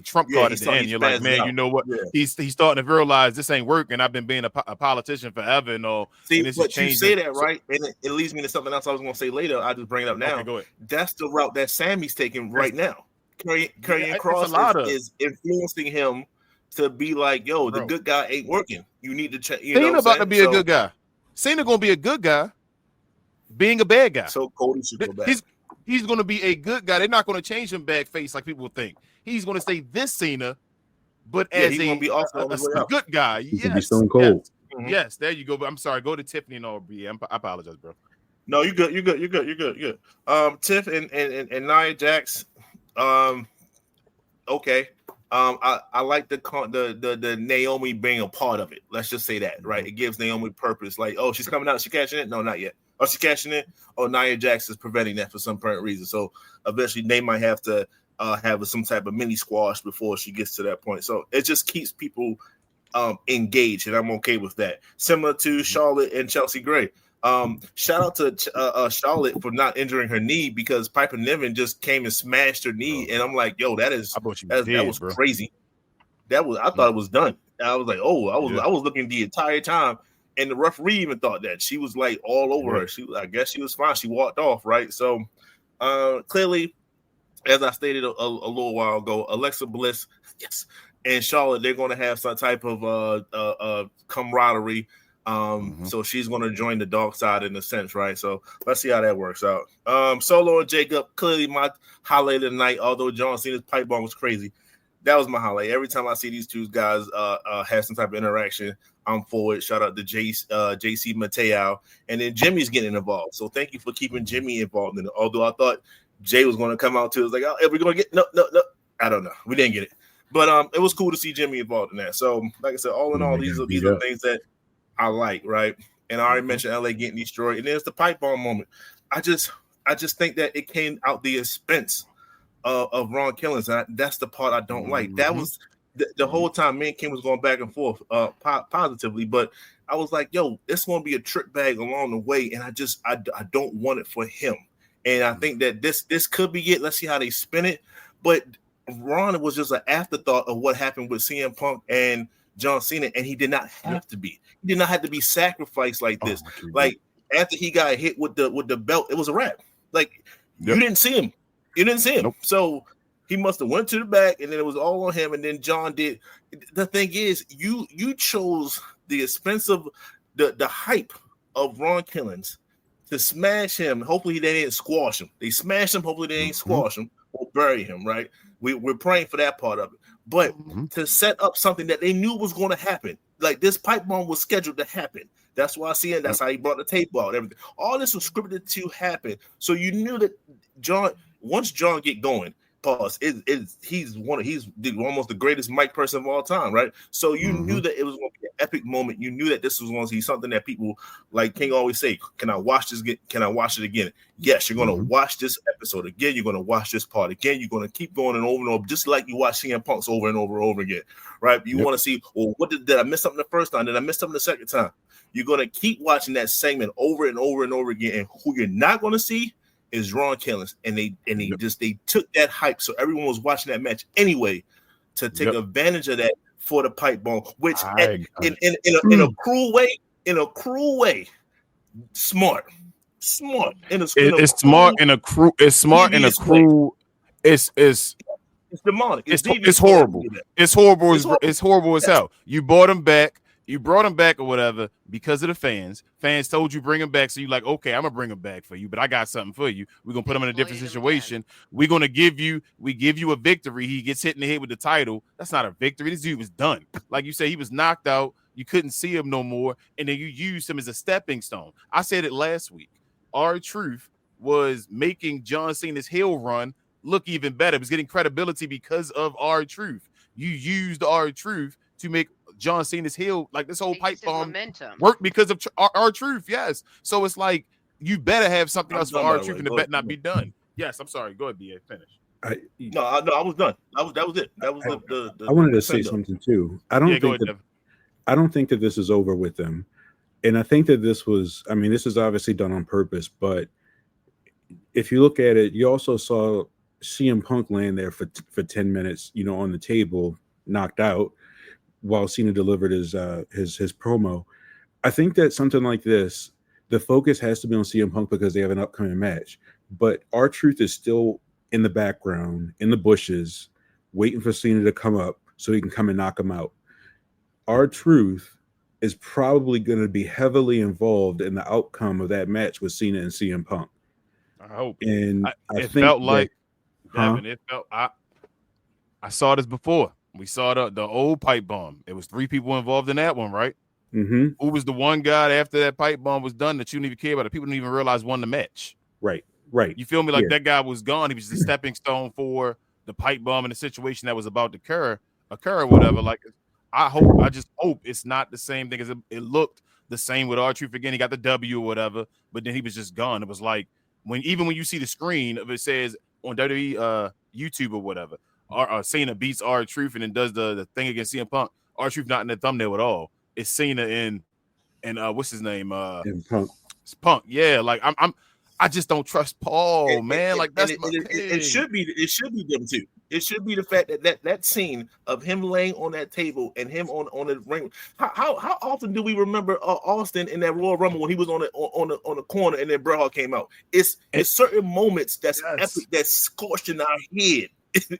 [SPEAKER 1] trump card at the end. You're like, man, you know what? Yeah. He's starting to realize this ain't working. I've been being a politician forever and all.
[SPEAKER 3] See,
[SPEAKER 1] and this
[SPEAKER 3] but you say that, right? And it leads me to something else I was going to say later. I just bring it up now.
[SPEAKER 1] Okay, go ahead.
[SPEAKER 3] That's the route that Sammy's taking right now. Karrion Kross is influencing him to be like, yo, the good guy ain't working. You need to check.
[SPEAKER 1] Cena about to be a good guy. Cena going to be a good guy being a bad guy.
[SPEAKER 3] So Cody should go back.
[SPEAKER 1] He's going to be a good guy. They're not going to change him back face like people think. He's going to stay this Cena, but as a good guy. Yes.
[SPEAKER 4] Stone Cold.
[SPEAKER 1] Yes. Yes, there you go. But I'm sorry. Go to Tiffany and Aubrey. I apologize, bro.
[SPEAKER 3] No, you're good. You're good. Tiff and Nia Jax. Okay. I like the Naomi being a part of it. Let's just say that, right? It gives Naomi purpose. Like, oh, she's coming out. She's cashing it? No, not yet. Oh, she's cashing it? Oh, Nia Jax is preventing that for some apparent reason. So eventually they might have to have some type of mini squash before she gets to that point. So it just keeps people engaged, and I'm okay with that. Similar to Charlotte and Chelsea Gray. Shout out to Charlotte for not injuring her knee because Piper Niven just came and smashed her knee, and I'm like, yo, that was crazy. I thought it was done. I was like, I was looking the entire time. And the referee even thought that she was like all over her. I guess she was fine. She walked off, right? So clearly, as I stated a little while ago, Alexa Bliss, yes, and Charlotte, they're going to have some type of camaraderie. So she's going to join the dark side in a sense, right? So let's see how that works out. Solo and Jacob, clearly my highlight of the night. Although John Cena's pipe bomb was crazy, that was my highlight. Every time I see these two guys have some type of interaction, I'm for it. Shout out to JC Mateo. And then Jimmy's getting involved. So thank you for keeping Jimmy involved in it. Although I thought Jay was going to come out too. It's like, oh, are we going to get no. I don't know. We didn't get it. But it was cool to see Jimmy involved in that. So like I said, all in all, these are things that I like, right? And I already mentioned LA getting destroyed. And there's the pipe bomb moment. I just think that it came out the expense of Ron Killings. And that's the part I don't like. That was the whole time me and Kim was going back and forth positively, but I was like, yo, it's going to be a trick bag along the way, and I don't want it for him. And I think that this could be it. Let's see how they spin it. But Ron was just an afterthought of what happened with CM Punk and John Cena, and he did not have to be. He did not have to be sacrificed like this. Like after he got hit with the belt, it was a wrap. Like you didn't see him. You didn't see him. Nope. So he must have went to the back, and then it was all on him. And then John did. The thing is, you chose the expensive, the hype of Ron Killings to smash him. Hopefully they didn't squash him. They smashed him. Hopefully they didn't squash him or bury him. Right. We're praying for that part of it. But to set up something that they knew was going to happen, like this pipe bomb was scheduled to happen. That's why I see it. That's how he brought the tape out. Everything. All this was scripted to happen. So you knew that once John get going, pause. He's almost the greatest mic person of all time, right? So you knew that it was going to be an epic moment. You knew that this was going to be something that people, like King always say, can I watch this? Can I watch it again? Yes, you're going to watch this episode again. You're going to watch this part again. You're going to keep going and over, just like you watch CM Punk's over and over and over again, right? You want to see, well, what did I miss something the first time? Did I miss something the second time? You're going to keep watching that segment over and over and over again. And who you're not going to see is Ron Killings. And they took that hype. So everyone was watching that match anyway to take advantage of that for the pipe bomb, which in a cruel way, smart. It's smart
[SPEAKER 1] in a cruel. It's
[SPEAKER 3] demonic.
[SPEAKER 1] It's horrible. It's horrible. It's horrible as hell. You brought him back or whatever because of the fans. Fans told you bring him back, so you like, okay, I'm gonna bring him back for you, but I got something for you. We're gonna put him in a different situation. We're gonna give you a victory. He gets hit in the head with the title. That's not a victory. This dude was done. Like you said, he was knocked out. You couldn't see him no more, and then you used him as a stepping stone. I said it last week. R-Truth was making John Cena's heel run look even better. It was getting credibility because of R-Truth. You used R-Truth to make John Cena's heel, like this whole pipe bomb work because of R-Truth. Yes. So it's like, you better have something else for R-Truth and it better not be done. Yes. I'm sorry. Go ahead, BA. Finish.
[SPEAKER 3] I was done. That was it. That was the
[SPEAKER 4] I wanted to say something too. I don't think that this is over with them. And I think that this is obviously done on purpose, but if you look at it, you also saw CM Punk land there for 10 minutes, on the table, knocked out, while Cena delivered his promo. I think that something like this, the focus has to be on CM Punk because they have an upcoming match. But R-Truth is still in the background, in the bushes, waiting for Cena to come up so he can come and knock him out. R-Truth is probably going to be heavily involved in the outcome of that match with Cena and CM Punk.
[SPEAKER 1] I hope.
[SPEAKER 4] And I think
[SPEAKER 1] felt like,
[SPEAKER 4] Devin,
[SPEAKER 1] it felt, I saw this before. We saw the old pipe bomb. It was 3 people involved in that one, right?
[SPEAKER 4] Mm-hmm.
[SPEAKER 1] Who was the one guy after that pipe bomb was done that you didn't even care about? It? People didn't even realize won the match.
[SPEAKER 4] Right.
[SPEAKER 1] You feel me? Like that guy was gone. He was just a stepping stone for the pipe bomb in the situation that was about to occur or whatever. Like, I just hope it's not the same thing, because it looked the same with R-Truth again. He got the W or whatever, but then he was just gone. It was like when you see the screen of it says on WWE YouTube or whatever, Cena beats R-Truth and then does the thing against CM Punk. R-Truth not in the thumbnail at all. It's Cena and what's his name?
[SPEAKER 4] Punk.
[SPEAKER 1] It's Punk. Yeah, like I just don't trust Paul, man. Like that's
[SPEAKER 3] it should be them too. It should be the fact that scene of him laying on that table and him on the ring. How often do we remember Austin in that Royal Rumble when he was on the corner and then Bret Hart came out? It's certain moments that's epic, that's scorched in our head.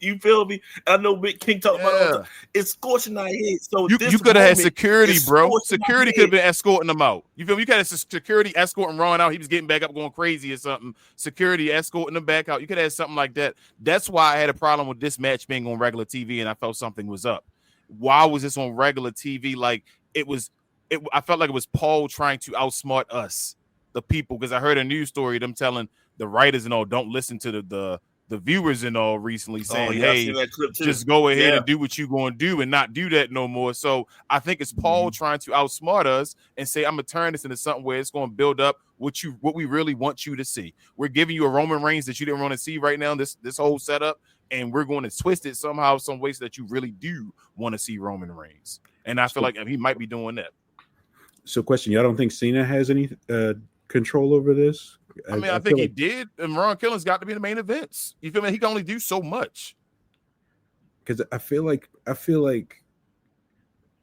[SPEAKER 3] You feel me? I know Big King talking about it all the time. It's scorching our head. So
[SPEAKER 1] you could have had security, bro. Security could have been escorting him out. You feel me? You could have had security escorting Ron out. He was getting back up, going crazy or something. Security escorting him back out. You could have had something like that. That's why I had a problem with this match being on regular TV, and I felt something was up. Why was this on regular TV? Like I felt like it was Paul trying to outsmart us, the people, because I heard a news story, them telling the writers and all, don't listen to the viewers and all recently saying, hey, just go ahead and do what you're going to do and not do that no more. So I think it's Paul trying to outsmart us and say, I'm going to turn this into something where it's going to build up what we really want you to see. We're giving you a Roman Reigns that you didn't want to see right now, this whole setup, and we're going to twist it somehow, some way so that you really do want to see Roman Reigns. And I feel like he might be doing that.
[SPEAKER 4] So question, y'all don't think Cena has any control over this?
[SPEAKER 1] I think he did, and Ron Killings got to be the main events. You feel me? He can only do so much.
[SPEAKER 4] Because I feel like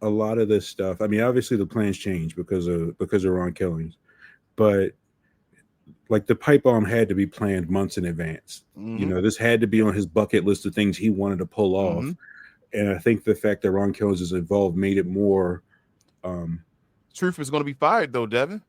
[SPEAKER 4] a lot of this stuff. I mean, obviously the plans change because of Ron Killings, but like the pipe bomb had to be planned months in advance. This had to be on his bucket list of things he wanted to pull off. And I think the fact that Ron Killings is involved made it more.
[SPEAKER 1] Truth is going to be fired though, Devin.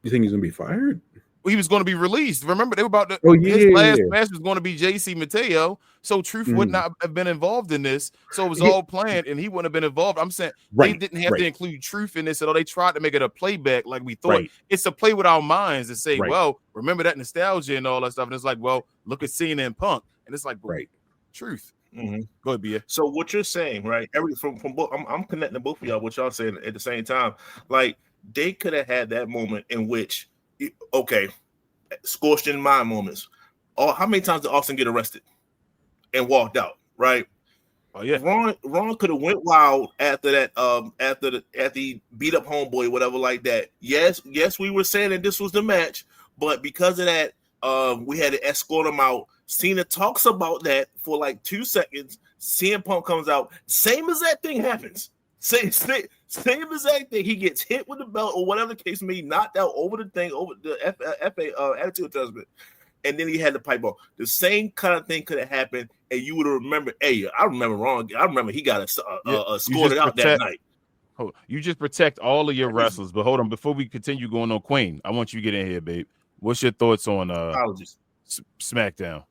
[SPEAKER 4] You think he's gonna be fired?
[SPEAKER 1] he was going to be released. Remember, they were about to.
[SPEAKER 4] Oh
[SPEAKER 1] His last
[SPEAKER 4] yeah.
[SPEAKER 1] match was going to be JC Mateo. So Truth would
[SPEAKER 4] Mhm.
[SPEAKER 1] not have been involved in this. So it was
[SPEAKER 4] Yeah,
[SPEAKER 1] all planned, and he wouldn't have been involved. I'm saying they
[SPEAKER 4] right,
[SPEAKER 1] didn't have to
[SPEAKER 4] right,
[SPEAKER 1] include Truth in this at all. They tried to make it a playback like we thought.
[SPEAKER 4] right,
[SPEAKER 1] It's a play with our minds to say,
[SPEAKER 4] right,
[SPEAKER 1] well, remember that nostalgia and all that stuff. And it's like, well, look at Cena and Punk, and it's like,
[SPEAKER 4] right.
[SPEAKER 1] Truth.
[SPEAKER 3] Mhm.
[SPEAKER 1] Go ahead, Bia.
[SPEAKER 3] So what you're saying, right? From both, I'm connecting both of y'all. What y'all saying at the same time, like they could have had that moment in which, okay, scorched in mind moments. How many times did Austin get arrested and walked out? Right.
[SPEAKER 1] Oh yeah.
[SPEAKER 3] Ron could have went wild after that. After he beat up homeboy, whatever like that. Yes, we were saying that this was the match, but because of that, we had to escort him out. Cena talks about that for like 2 seconds. CM Punk comes out. Same exact thing happens. Same exact thing. He gets hit with the belt or whatever the case may be, knocked out over the thing, over the FA attitude adjustment. And then he had the pipe ball. The same kind of thing could have happened, and you would have remembered. Hey, I remember wrong. I remember he got scored out that night.
[SPEAKER 1] You just protect all of your wrestlers. But hold on, before we continue going on Queen, I want you to get in here, babe. What's your thoughts on SmackDown?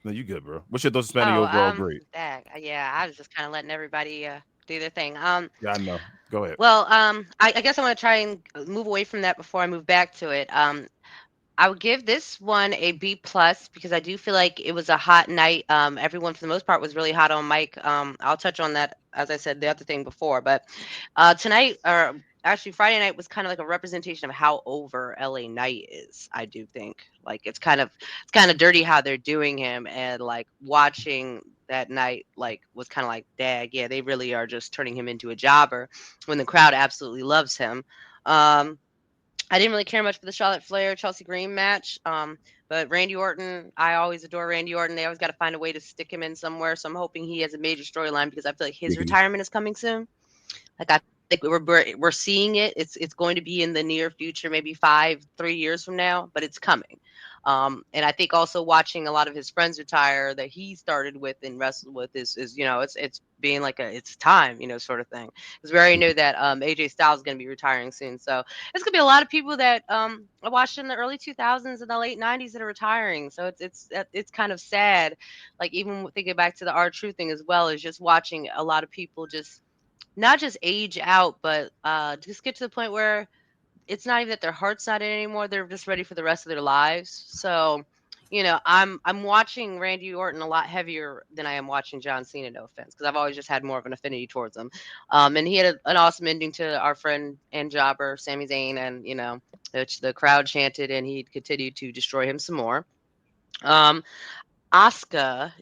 [SPEAKER 1] No, you good, bro. What's your thoughts on SmackDown? Overall great.
[SPEAKER 2] Yeah, I was just kind of letting everybody do their thing.
[SPEAKER 1] Yeah, I know. Go ahead.
[SPEAKER 2] Well, I guess I want to try and move away from that before I move back to it. I would give this one a B plus because I do feel like it was a hot night. Everyone for the most part was really hot on mic. I'll touch on that as I said the other thing before, but tonight or actually Friday night was kind of like a representation of how over LA Knight is. I do think like it's kind of dirty how they're doing him, and like watching that night like was kind of like, dag, yeah, they really are just turning him into a jobber when the crowd absolutely loves him. I didn't really care much for the Charlotte Flair Chelsea Green match. But Randy Orton, I always adore Randy Orton. They always got to find a way to stick him in somewhere. So I'm hoping he has a major storyline because I feel like his retirement is coming soon. Like I think we're seeing it. It's going to be in the near future, maybe 3 years from now, but it's coming. And I think also watching a lot of his friends retire that he started with and wrestled with is it's being like it's time, sort of thing. Because we already know that AJ Styles is going to be retiring soon. So it's going to be a lot of people that I watched in the early 2000s and the late 90s that are retiring. So it's kind of sad. Like even thinking back to the R-Truth thing as well, is just watching a lot of people just not just age out, but just get to the point where it's not even that their heart's not in it anymore. They're just ready for the rest of their lives. So, I'm watching Randy Orton a lot heavier than I am watching John Cena, no offense, because I've always just had more of an affinity towards him. And he had an awesome ending to our friend and jobber, Sami Zayn, and, which the crowd chanted, and he continued to destroy him some more. Asuka,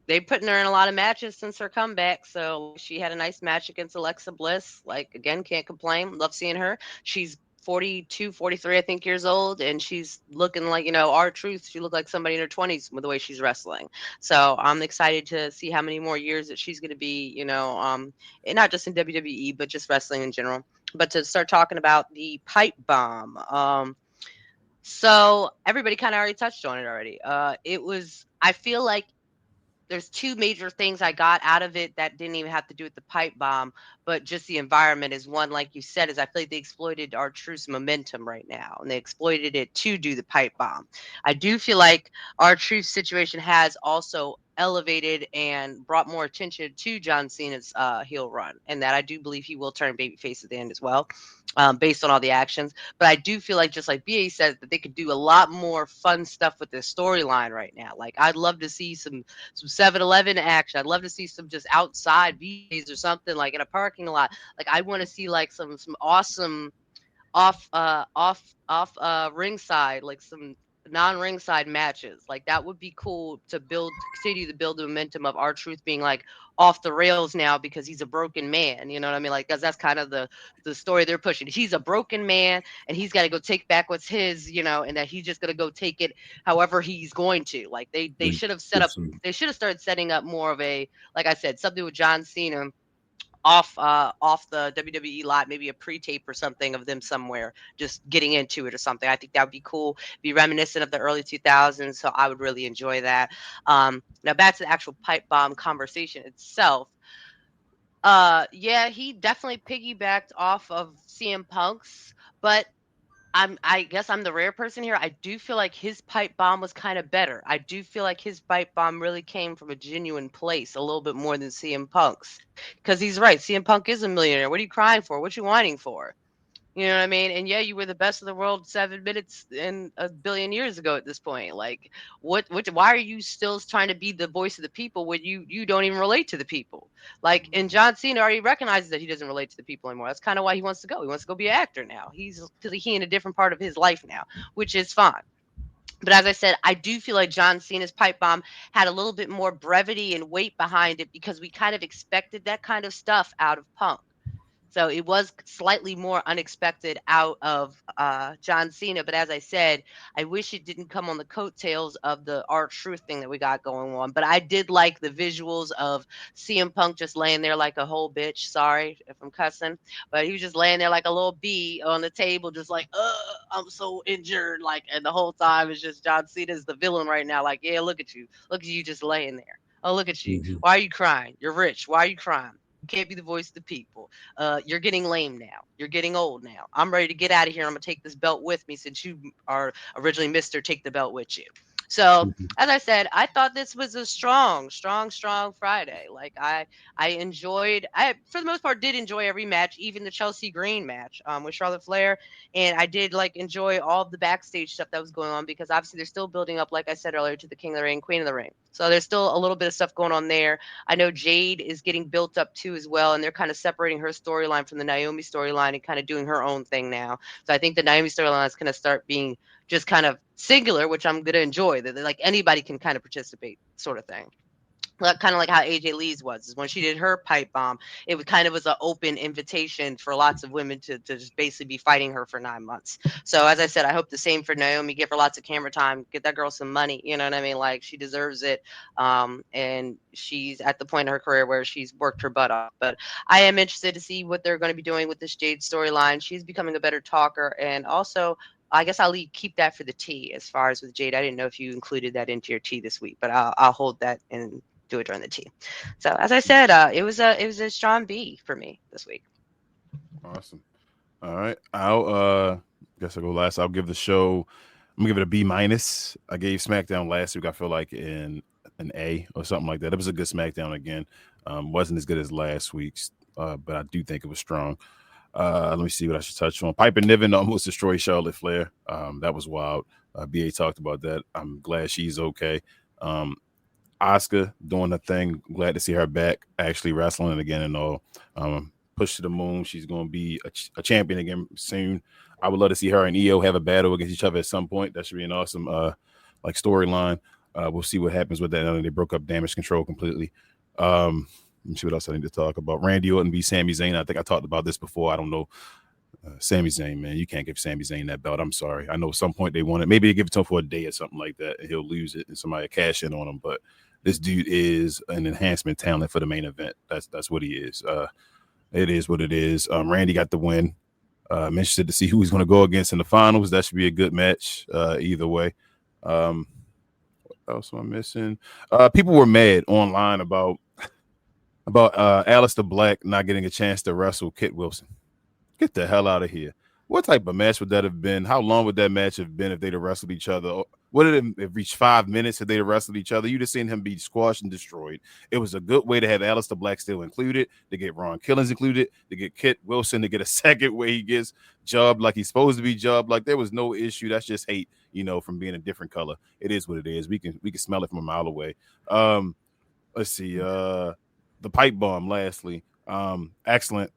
[SPEAKER 2] they putting her in a lot of matches since her comeback. So she had a nice match against Alexa Bliss. Like, again, can't complain. Love seeing her. She's 42, 43, I think, years old. And she's looking like, R-Truth. She looked like somebody in her 20s with the way she's wrestling. So I'm excited to see how many more years that she's going to be, and not just in WWE, but just wrestling in general. But to start talking about the pipe bomb. So everybody kind of already touched on it already. I feel like there's two major things I got out of it that didn't even have to do with the pipe bomb, but just the environment is one, like you said, is I feel like they exploited R-Truth's momentum right now, and they exploited it to do the pipe bomb. I do feel like R-Truth's situation has also elevated and brought more attention to John Cena's heel run, and that I do believe he will turn babyface at the end as well, based on all the actions. But I do feel like, just like BA says, that they could do a lot more fun stuff with this storyline right now. Like, I'd love to see some 7-Eleven action. I'd love to see some just outside VJs or something, like in a parking lot. Like, I want to see like some awesome off ringside, like some non-ringside matches. Like, that would be cool to continue to build the momentum of R-Truth being like off the rails now because he's a broken man. You know what I mean? Like, because that's kind of the story they're pushing. He's a broken man and he's got to go take back what's his, and that he's just going to go take it however he's going to. Like, they should have they should have started setting up more of a, like I said, something with John Cena off the WWE lot, maybe a pre-tape or something of them somewhere just getting into it or something. I think that would be cool, be reminiscent of the early 2000s, so I would really enjoy that. Now back to the actual pipe bomb conversation itself.
[SPEAKER 5] Yeah, he definitely piggybacked off of CM Punk's, but I guess I'm the rare person here. I do feel like his pipe bomb was kind of better. I do feel like his pipe bomb really came from a genuine place, a little bit more than CM Punk's. Because he's right, CM Punk is a millionaire. What are you crying for? What you whining for? You know what I mean? And yeah, you were the best of the world 7 minutes and a billion years ago at this point. Like, why are you still trying to be the voice of the people when you don't even relate to the people? Like, and John Cena already recognizes that he doesn't relate to the people anymore. That's kind of why he wants to go. He wants to go be an actor now. Because he in a different part of his life now, which is fine. But as I said, I do feel like John Cena's pipe bomb had a little bit more brevity and weight behind it because we kind of expected that kind of stuff out of Punk. So it was slightly more unexpected out of John Cena. But as I said, I wish it didn't come on the coattails of the R-Truth thing that we got going on. But I did like the visuals of CM Punk just laying there like a whole bitch. Sorry if I'm cussing. But he was just laying there like a little bee on the table, just like, I'm so injured. Like, and the whole time it's just John Cena's the villain right now. Like, yeah, look at you. Look at you just laying there. Oh, look at you.
[SPEAKER 4] Mhm.
[SPEAKER 5] Why are you crying? You're rich. Why are you crying? You can't be the voice of the people. You're getting lame now. You're getting old now. I'm ready to get out of here. I'm gonna take this belt with me since you are originally Mr. Take the Belt with you. So
[SPEAKER 4] Mhm.
[SPEAKER 5] as I said, I thought this was a strong Friday. Like I enjoyed. I for the most part did enjoy every match, even the Chelsea Green match with Charlotte Flair, and I did like enjoy all of the backstage stuff that was going on because obviously they're still building up, like I said earlier, to the King of the Ring, Queen of the Ring. So there's still a little bit of stuff going on there. I know Jade is getting built up too as well, and they're kind of separating her storyline from the Naomi storyline and kind of doing her own thing now. So I think the Naomi storyline is going to start being just kind of singular, which I'm going to enjoy. That like anybody can kind of participate, sort of thing. Kind of like how AJ Lee's was is when she did her pipe bomb, it was kind of was an open invitation for lots of women to just basically be fighting her for 9 months. So as I said, I hope the same for Naomi. Give her lots of camera time. Get that girl some money. You know what I mean? Like she deserves it. And she's at the point in her career where she's worked her butt off. But I am interested to see what they're going to be doing with this Jade storyline. She's becoming a better talker, and also I guess I'll keep that for the tea as far as with Jade. I didn't know if you included that into your tea this week, but I'll hold that and do it during the tea. So as I said, it was a strong B for me this week.
[SPEAKER 1] Awesome. All right. I'll guess I'll go last. I'll give the show, I'm gonna give it a B minus. I gave SmackDown last week. I feel like in an A or something like that. It was a good SmackDown again. Wasn't as good as last week's, but I do think it was strong. Let me see what I should touch on. Piper Niven almost destroyed Charlotte Flair. That was wild. BA talked about that. I'm glad she's okay. Oscar doing her thing. Glad to see her back, actually wrestling again and all. Push to the moon. She's going to be a champion again soon. I would love to see her and EO have a battle against each other at some point. That should be an awesome like storyline. We'll see what happens with that. They broke up Damage Control completely. Let me see what else I need to talk about. Randy Orton be Sami Zayn. I think I talked about this before. I don't know. Sami Zayn, man, you can't give Sami Zayn that belt. I'm sorry. I know at some point they want it. Maybe they give it to him for a day or something like that, and he'll lose it, and somebody cash in on him. But this dude is an enhancement talent for the main event. That's what he is. It is what it is. Randy got the win. I'm interested to see who he's going to go against in the finals. That should be a good match either way. What else am I missing? People were mad online about Aleister Black not getting a chance to wrestle Kit Wilson. Get the hell out of here. What type of match would that have been? How long would that match have been if they'd have wrestled each other? Would it have reached 5 minutes if they'd have wrestled each other? You'd have seen him be squashed and destroyed. It was a good way to have Aleister Black still included, to get Ron Killings included, to get Kit Wilson to get a second where he gets jobbed like he's supposed to be jobbed. Like there was no issue. That's just hate, from being a different color. It is what it is. We can smell it from a mile away. Let's see. The pipe bomb, lastly. Excellent.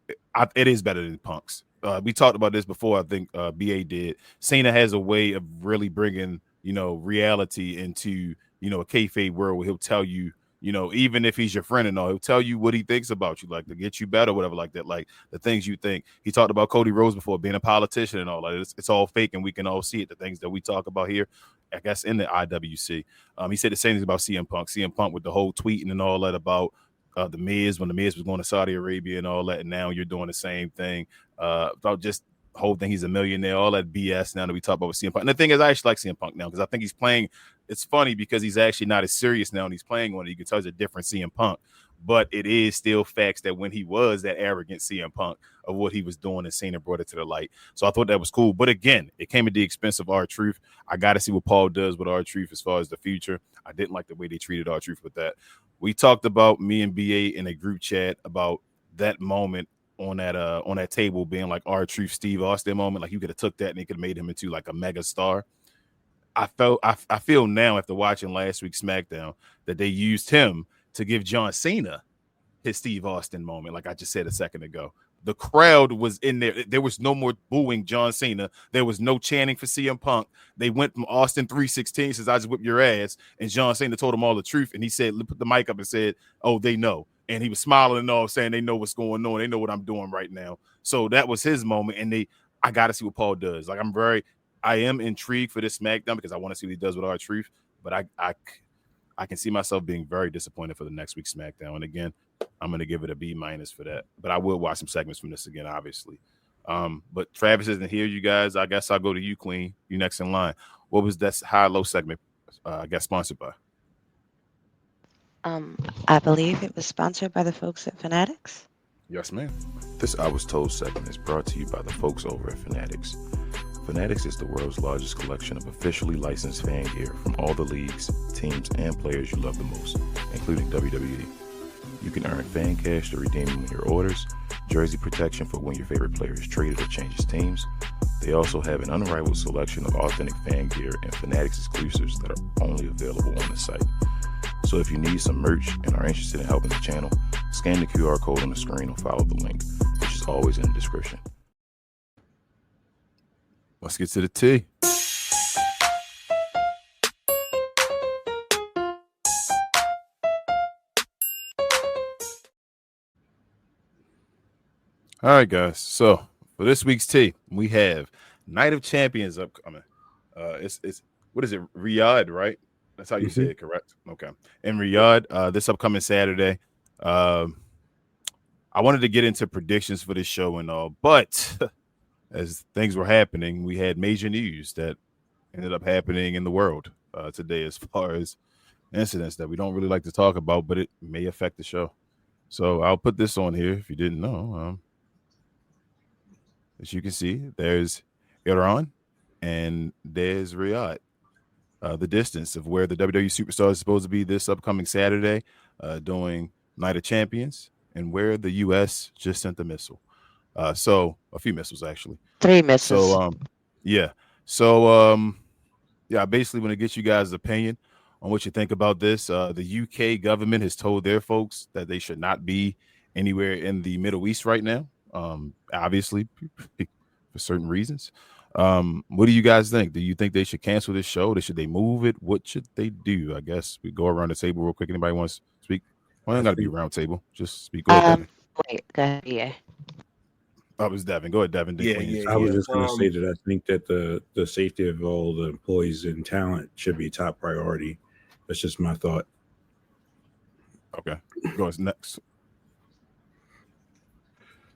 [SPEAKER 1] It is better than Punk's. We talked about this before. I think BA did. Cena has a way of really bringing reality into a kayfabe world where he'll tell you, even if he's your friend and all, he'll tell you what he thinks about you, like to get you better, whatever, like that, like the things you think. He talked about Cody Rhodes before being a politician and all. Like it's all fake, and we can all see it. The things that we talk about here, I guess, in the IWC. He said the same thing about CM Punk. CM Punk with the whole tweeting and all that about the Miz, when the Miz was going to Saudi Arabia and all that, and now you're doing the same thing about just the whole thing. He's a millionaire, all that BS now that we talk about with CM Punk. And the thing is, I actually like CM Punk now because I think he's playing. It's funny because he's actually not as serious now, and he's playing on it. You can tell he's a different CM Punk, but it is still facts that when he was that arrogant CM Punk of what he was doing, and Cena brought it to the light. So I thought that was cool. But again, it came at the expense of R-Truth. I got to see what Paul does with R-Truth as far as the future. I didn't like the way they treated R-Truth with that. We talked about, me and BA in a group chat, about that moment on that table being like R-Truth Steve Austin moment. Like, you could have took that and it could have made him into like a mega star. I feel now, after watching last week's SmackDown, that they used him to give John Cena his Steve Austin moment, like I just said a second ago. The crowd was in there. There was no more booing John Cena. There was no chanting for CM Punk. They went from Austin 316, says, "I just whip your ass," and John Cena told him all the truth, and he said, put the mic up and said, "Oh, they know," and he was smiling and all, saying they know what's going on. They know what I'm doing right now. So that was his moment, and I got to see what Paul does. Like, I am intrigued for this SmackDown because I want to see what he does with R-Truth, but I can see myself being very disappointed for the next week's SmackDown. And again, I'm going to give it a B- for that. But I will watch some segments from this again, obviously. But Travis isn't here, you guys. I guess I'll go to you, Queen. You next in line. What was that high-low segment, I guess, sponsored by?
[SPEAKER 2] I believe it was sponsored by the folks at FANATICS.
[SPEAKER 1] Yes, ma'am.
[SPEAKER 6] This I Was Told segment is brought to you by the folks over at FANATICS. FANATICS is the world's largest collection of officially licensed fan gear from all the leagues, teams, and players you love the most, including WWE. You can earn fan cash to redeem them in your orders, jersey protection for when your favorite player is traded or changes teams. They also have an unrivaled selection of authentic fan gear and FANATICS exclusives that are only available on the site. So if you need some merch and are interested in helping the channel, scan the QR code on the screen or follow the link, which is always in the description.
[SPEAKER 1] Let's get to the T. All right, guys. So for this week's T, we have Night of Champions upcoming. It's what is it? Riyadh, right? That's how you say it, correct? Okay. In Riyadh, this upcoming Saturday. I wanted to get into predictions for this show and all, but as things were happening, we had major news that ended up happening in the world today, as far as incidents that we don't really like to talk about, but it may affect the show. So I'll put this on here if you didn't know. As you can see, there's Iran and there's Riyadh. The distance of where the WWE superstar is supposed to be this upcoming Saturday doing Night of Champions, and where the U.S. just sent the missile. So a few missiles, actually.
[SPEAKER 2] 3 missiles.
[SPEAKER 1] So yeah. So I basically want to get you guys' opinion on what you think about this. The UK government has told their folks that they should not be anywhere in the Middle East right now. Obviously, for certain reasons. What do you guys think? Do you think they should cancel this show? Should they move it? What should they do? I guess we go around the table real quick. Anybody wants to speak? Well, it got to be a round table. Just speak. Go ahead,
[SPEAKER 2] Wait, go ahead. Yeah.
[SPEAKER 1] Oh, it was Devon. Go ahead, Devon.
[SPEAKER 4] I was just going to say that I think that the safety of all the employees and talent should be top priority. That's just my thought.
[SPEAKER 1] Okay. Go next.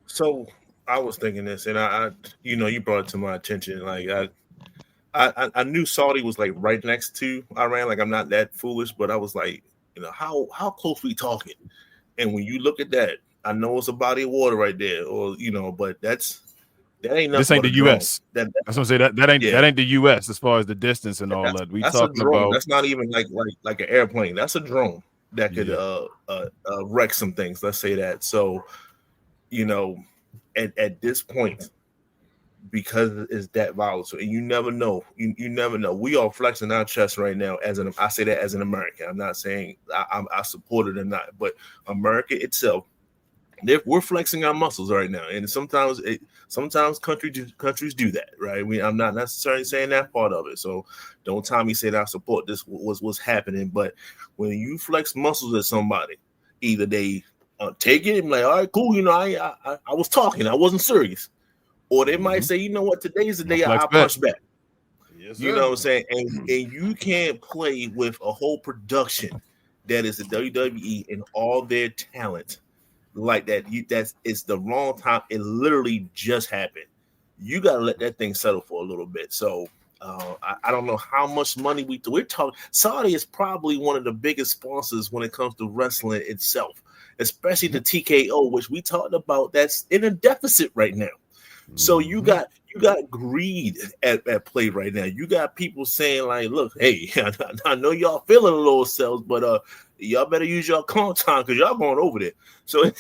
[SPEAKER 3] So I was thinking this, and I you brought it to my attention. Like I knew Saudi was like right next to Iran. Like, I'm not that foolish, but I was like, how close we talking? And when you look at that, I know it's a body of water right there, or but that ain't nothing.
[SPEAKER 1] This ain't the U.S. That's what I'm saying. That ain't the U.S. as far as the distance and all that. We talking about.
[SPEAKER 3] That's not even like an airplane. That's a drone that could wreck some things. Let's say that. So, at this point, because it's that volatile, and you never know. You never know. We are flexing our chest right now. I say that as an American. I'm not saying I support it or not, but America itself, we're flexing our muscles right now, and sometimes countries do that, right? I'm not necessarily saying that part of it. So don't tell me say that I support this was what's happening, but when you flex muscles at somebody, either they take it and like, all right, cool, I was talking, I wasn't serious, or they might say, you know what, today's the day I punch back. Yes, you know what I'm saying, and you can't play with a whole production that is the WWE and all their talent. Like that, it's the wrong time. It literally just happened. You got to let that thing settle for a little bit. So I don't know how much money we're talking. Saudi is probably one of the biggest sponsors when it comes to wrestling itself, especially the TKO, which we talked about. That's in a deficit right now. So you got greed at play right now. You got people saying like, "Look, hey, I know y'all feeling a little selves, but y'all better use your calm time because y'all going over there." So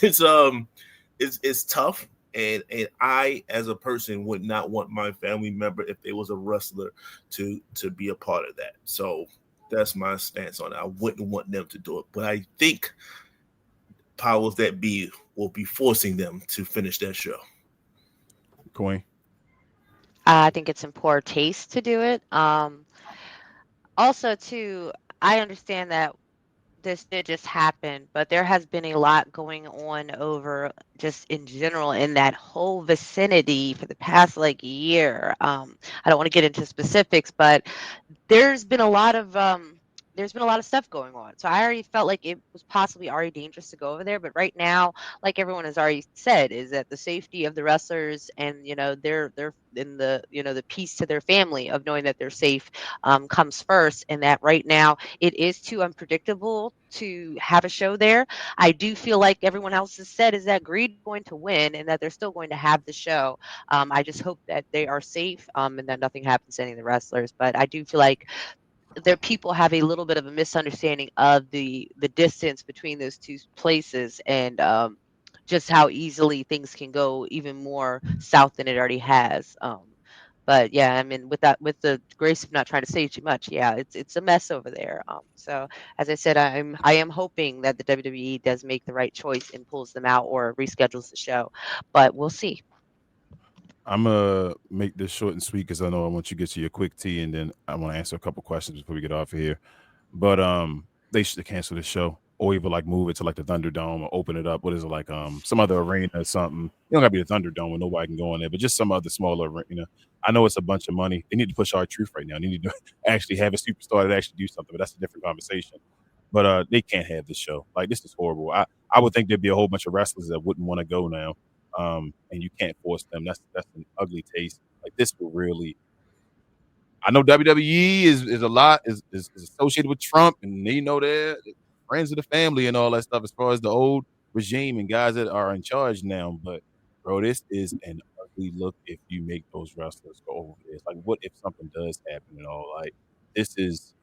[SPEAKER 3] it's tough. And I, as a person, would not want my family member, if they was a wrestler, to be a part of that. So that's my stance on it. I wouldn't want them to do it, but I think powers that be will be forcing them to finish that show.
[SPEAKER 1] Queen.
[SPEAKER 2] I think it's in poor taste to do it. Also, too, I understand that this did just happen, but there has been a lot going on over just in general in that whole vicinity for the past like year. I don't want to get into specifics, but there's been a lot of stuff going on. So I already felt like it was possibly already dangerous to go over there. But right now, like everyone has already said, is that the safety of the wrestlers and they're in the the peace to their family of knowing that they're safe comes first. And that right now it is too unpredictable to have a show there. I do feel like everyone else has said is that greed is going to win and that they're still going to have the show. I just hope that they are safe and that nothing happens to any of the wrestlers. But I do feel like their people have a little bit of a misunderstanding of the distance between those two places and just how easily things can go even more south than it already has. But yeah, I mean, with the grace of not trying to say too much, yeah, it's a mess over there. So as I said, I am hoping that the WWE does make the right choice and pulls them out or reschedules the show, but we'll see.
[SPEAKER 1] I'm gonna make this short and sweet because I know I want you to get to your quick tea, and then I want to answer a couple questions before we get off of here. But they should cancel the show, or even like move it to like the Thunderdome or open it up. What is it like? Some other arena or something. You don't gotta be the Thunderdome where nobody can go in there, but just some other smaller arena. I know it's a bunch of money. They need to push our truth right now. They need to actually have a superstar that actually do something, but that's a different conversation. But they can't have this show. Like this is horrible. I would think there'd be a whole bunch of wrestlers that wouldn't want to go now. And you can't force them. That's an ugly taste. Like this will really. I know WWE is a lot is associated with Trump, and they know they're friends of the family and all that stuff. As far as the old regime and guys that are in charge now, but bro, this is an ugly look if you make those wrestlers go over there. It's like, what if something does happen and all? Like this is.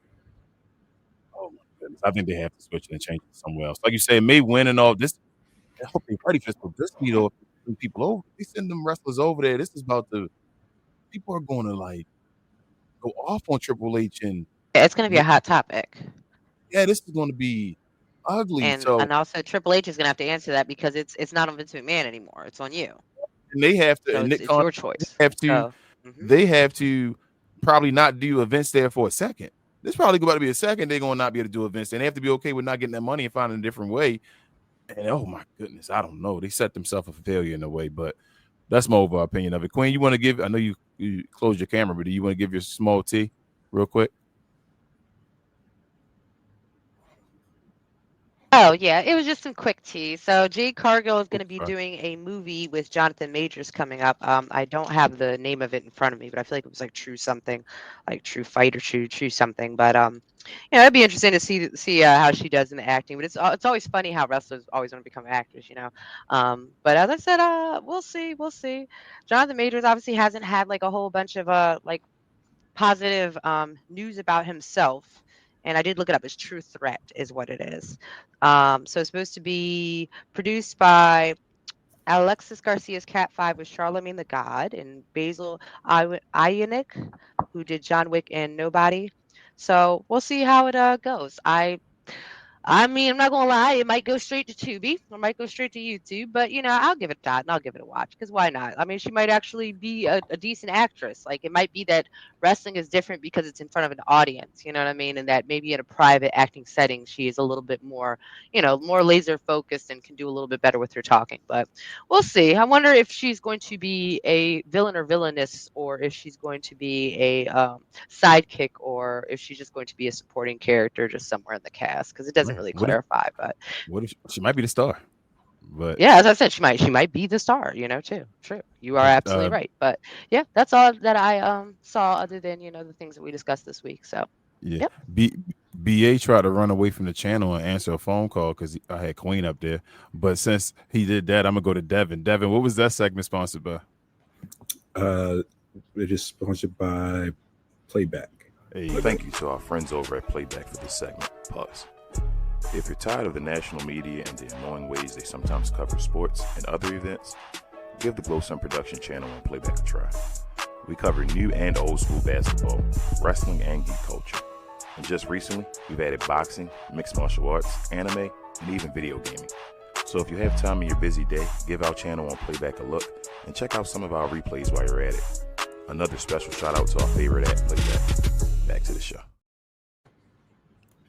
[SPEAKER 1] Oh my goodness! I think they have to switch it and change it somewhere else. Like you say, it may win and all this. I hope they're ready for this publicity though. People over, they send them wrestlers over there. This is about to. People are going to like go off on Triple H and
[SPEAKER 2] It's going to be a hot topic.
[SPEAKER 1] yeah, this is going to be ugly. So
[SPEAKER 2] And also Triple H is going to have to answer that because it's not on Vince McMahon anymore. It's on you.
[SPEAKER 1] and they have to,
[SPEAKER 2] So
[SPEAKER 1] and Nick
[SPEAKER 2] it's
[SPEAKER 1] Khan
[SPEAKER 2] your choice.
[SPEAKER 1] have to,
[SPEAKER 2] So,
[SPEAKER 1] they have to probably not do events there for a second. This probably about to be a second. They're going to not be able to do events, and they have to be okay with not getting that money and finding a different way. And oh my goodness, I don't know. They set themselves up for failure in a way, but that's my overall opinion of it. Queen, you want to give? I know you closed your camera, but do you want to give your small tea real quick?
[SPEAKER 2] oh yeah, it was just some quick tea. So Jade Cargill is going to be
[SPEAKER 1] Sorry.
[SPEAKER 2] doing a movie with Jonathan Majors coming up. I don't have the name of it in front of me, but I feel like it was like True something, like True Fight or True something. But it'd be interesting to see how she does in the acting. But it's always funny how wrestlers always want to become actors, you know. But as I said, we'll see. Jonathan Majors obviously hasn't had like a whole bunch of like positive news about himself. And I did look it up. It's True Threat is what it is. So it's supposed to be produced by Alexis Garcia's Cat 5 with Charlemagne the God and Basil Ionic, who did John Wick and Nobody. So we'll see how it goes. I mean, I'm not gonna lie, it might go straight to Tubi, or might go straight to YouTube, but I'll give it a shot and I'll give it a watch because why not? I mean, she might actually be a decent actress. Like it might be that wrestling is different because it's in front of an audience, you know what I mean? And that maybe in a private acting setting, she is a little bit more, more laser focused and can do a little bit better with her talking. But we'll see. I wonder if she's going to be a villain or villainess, or if she's going to be a sidekick, or if she's just going to be a supporting character just somewhere in the cast because it doesn't really
[SPEAKER 1] What if
[SPEAKER 2] clarify. But
[SPEAKER 1] what if she might be the star? But
[SPEAKER 2] Yeah, as I said, she might be the star, too. True. You are absolutely right. But yeah, that's all that I saw other than, the things that we discussed this week. So
[SPEAKER 1] yeah,
[SPEAKER 2] yep.
[SPEAKER 1] BA tried to run away from the channel and answer a phone call because I had Queen up there. But since he did that, I'm gonna go to Devon. Devon, what was that segment sponsored by?
[SPEAKER 4] It is sponsored by Playback.
[SPEAKER 1] Hey.
[SPEAKER 6] Thank you to our friends over at Playback for this segment. Pause. If you're tired of the national media and the annoying ways they sometimes cover sports and other events, give the Glow Sun Production channel on Playback a try. We cover new and old school basketball, wrestling, and geek culture. And just recently, we've added boxing, mixed martial arts, anime, and even video gaming. So if you have time in your busy day, give our channel on Playback a look and check out some of our replays while you're at it. Another special shout out to our favorite at Playback. Back to the show.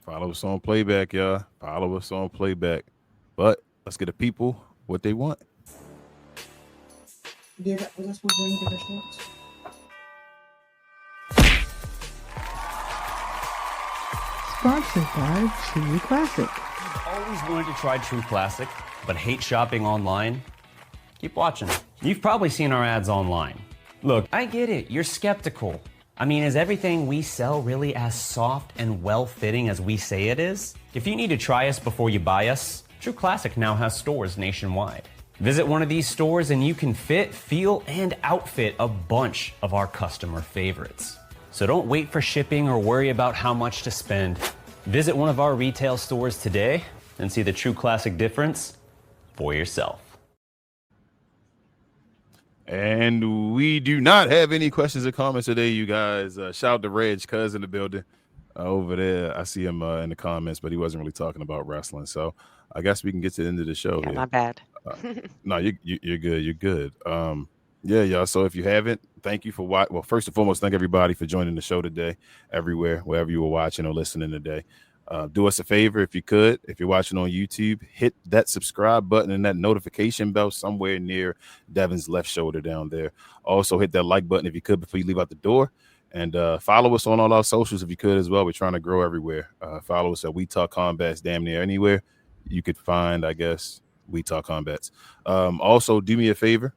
[SPEAKER 1] Follow us on Playback, y'all. Follow us on Playback. But let's get the people what they want.
[SPEAKER 7] Sponsored by True Classic.
[SPEAKER 8] Always wanted to try True Classic, but hate shopping online? Keep watching. You've probably seen our ads online. Look, I get it. You're skeptical. I mean, is everything we sell really as soft and well-fitting as we say it is? If you need to try us before you buy us, True Classic now has stores nationwide. Visit one of these stores and you can fit, feel, and outfit a bunch of our customer favorites. So don't wait for shipping or worry about how much to spend. Visit one of our retail stores today and see the True Classic difference for yourself.
[SPEAKER 1] And we do not have any questions or comments today, you guys. Shout out to Reg, cuz in the building over there. I see him in the comments, but he wasn't really talking about wrestling. So I guess we can get to the end of the show.
[SPEAKER 2] Yeah,
[SPEAKER 1] here.
[SPEAKER 2] my bad.
[SPEAKER 1] No, you're good. You're good. Yeah, y'all. So if you haven't, thank you for watching. Well, first and foremost, thank everybody for joining the show today, everywhere, wherever you were watching or listening today. Do us a favor if you could. If you're watching on YouTube, hit that subscribe button and that notification bell somewhere near Devon's left shoulder down there. Also, hit that like button if you could before you leave out the door. And follow us on all our socials if you could as well. We're trying to grow everywhere. Follow us at We Talk Combats damn near anywhere you could find, I guess, We Talk Combats. Also, do me a favor.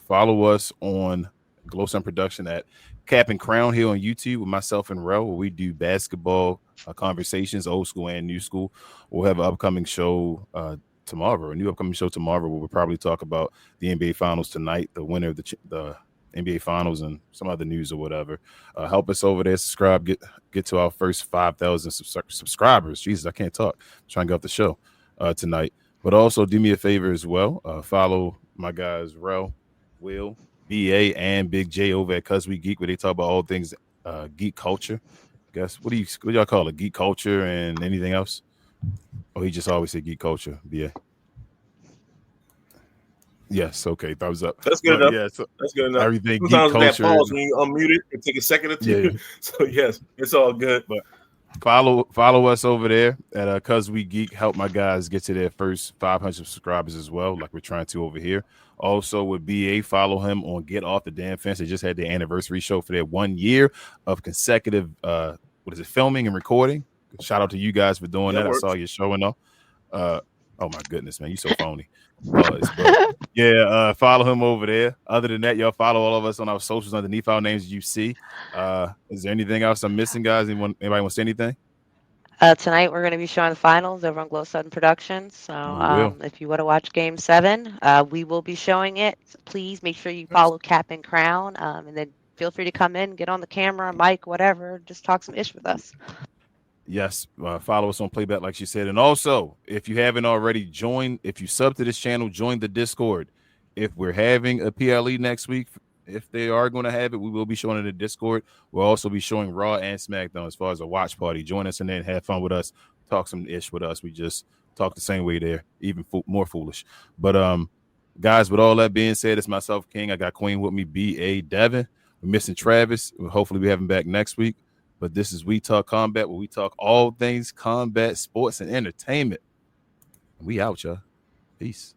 [SPEAKER 1] Follow us on Glow Sun Production at Cap and Crown here on YouTube with myself and Rel, where we do basketball conversations, old school and new school. We'll have an upcoming show tomorrow, a new upcoming show tomorrow, where we'll probably talk about the NBA Finals tonight, the winner of the NBA Finals, and some other news or whatever. Help us over there, subscribe, get to our first 5,000 subscribers. Jesus, I can't talk. I'm trying to get off the show tonight. But also do me a favor as well. Follow my guys, Rel, Will, BA, and Big J over at Cuz We Geek, where they talk about all things geek culture. Guess what y'all call it? Geek culture and anything else? Oh, he just always said geek culture, BA. Yes, okay, thumbs up.
[SPEAKER 3] That's good enough.
[SPEAKER 1] Yeah, so
[SPEAKER 3] that's good enough.
[SPEAKER 1] Everything
[SPEAKER 3] Sometimes
[SPEAKER 1] geek culture.
[SPEAKER 3] that pause when you unmute it, it take a second or two.
[SPEAKER 1] Yeah.
[SPEAKER 3] So yes, it's all good.
[SPEAKER 1] But follow us over there at Cuz We Geek. Help my guys get to their first 500 subscribers as well, like we're trying to over here. Also with BA, follow him on Get Off the Damn Fence. They just had their anniversary show for their 1 year of consecutive filming and recording. Shout out to you guys for doing that. I saw you showing up. Oh my goodness, man, you so phony. Follow him over there. Other than that, y'all follow all of us on our socials underneath our names you see. Is there anything else I'm missing, guys? Anybody want to say anything?
[SPEAKER 2] Tonight we're going to be showing the finals over on Glow Sudden Productions. So if you want to watch Game 7, we will be showing it. So please make sure you follow Cap and Crown, and then feel free to come in, get on the camera, mic, whatever. Just talk some ish with us.
[SPEAKER 1] Yes, follow us on Playback, like she said. And also, if you haven't already, if you sub to this channel, join the Discord. If we're having a PLE next week, if they are going to have it, we will be showing it in the Discord. We'll also be showing Raw and SmackDown as far as a watch party. Join us and then have fun with us. Talk some ish with us. We just talk the same way there, even more foolish. But guys, with all that being said, it's myself, King. I got Queen with me, B.A. Devon. We're missing Travis. Hopefully we have him back next week. But this is We Talk Combat, where we talk all things combat, sports, and entertainment. We out, y'all. Peace.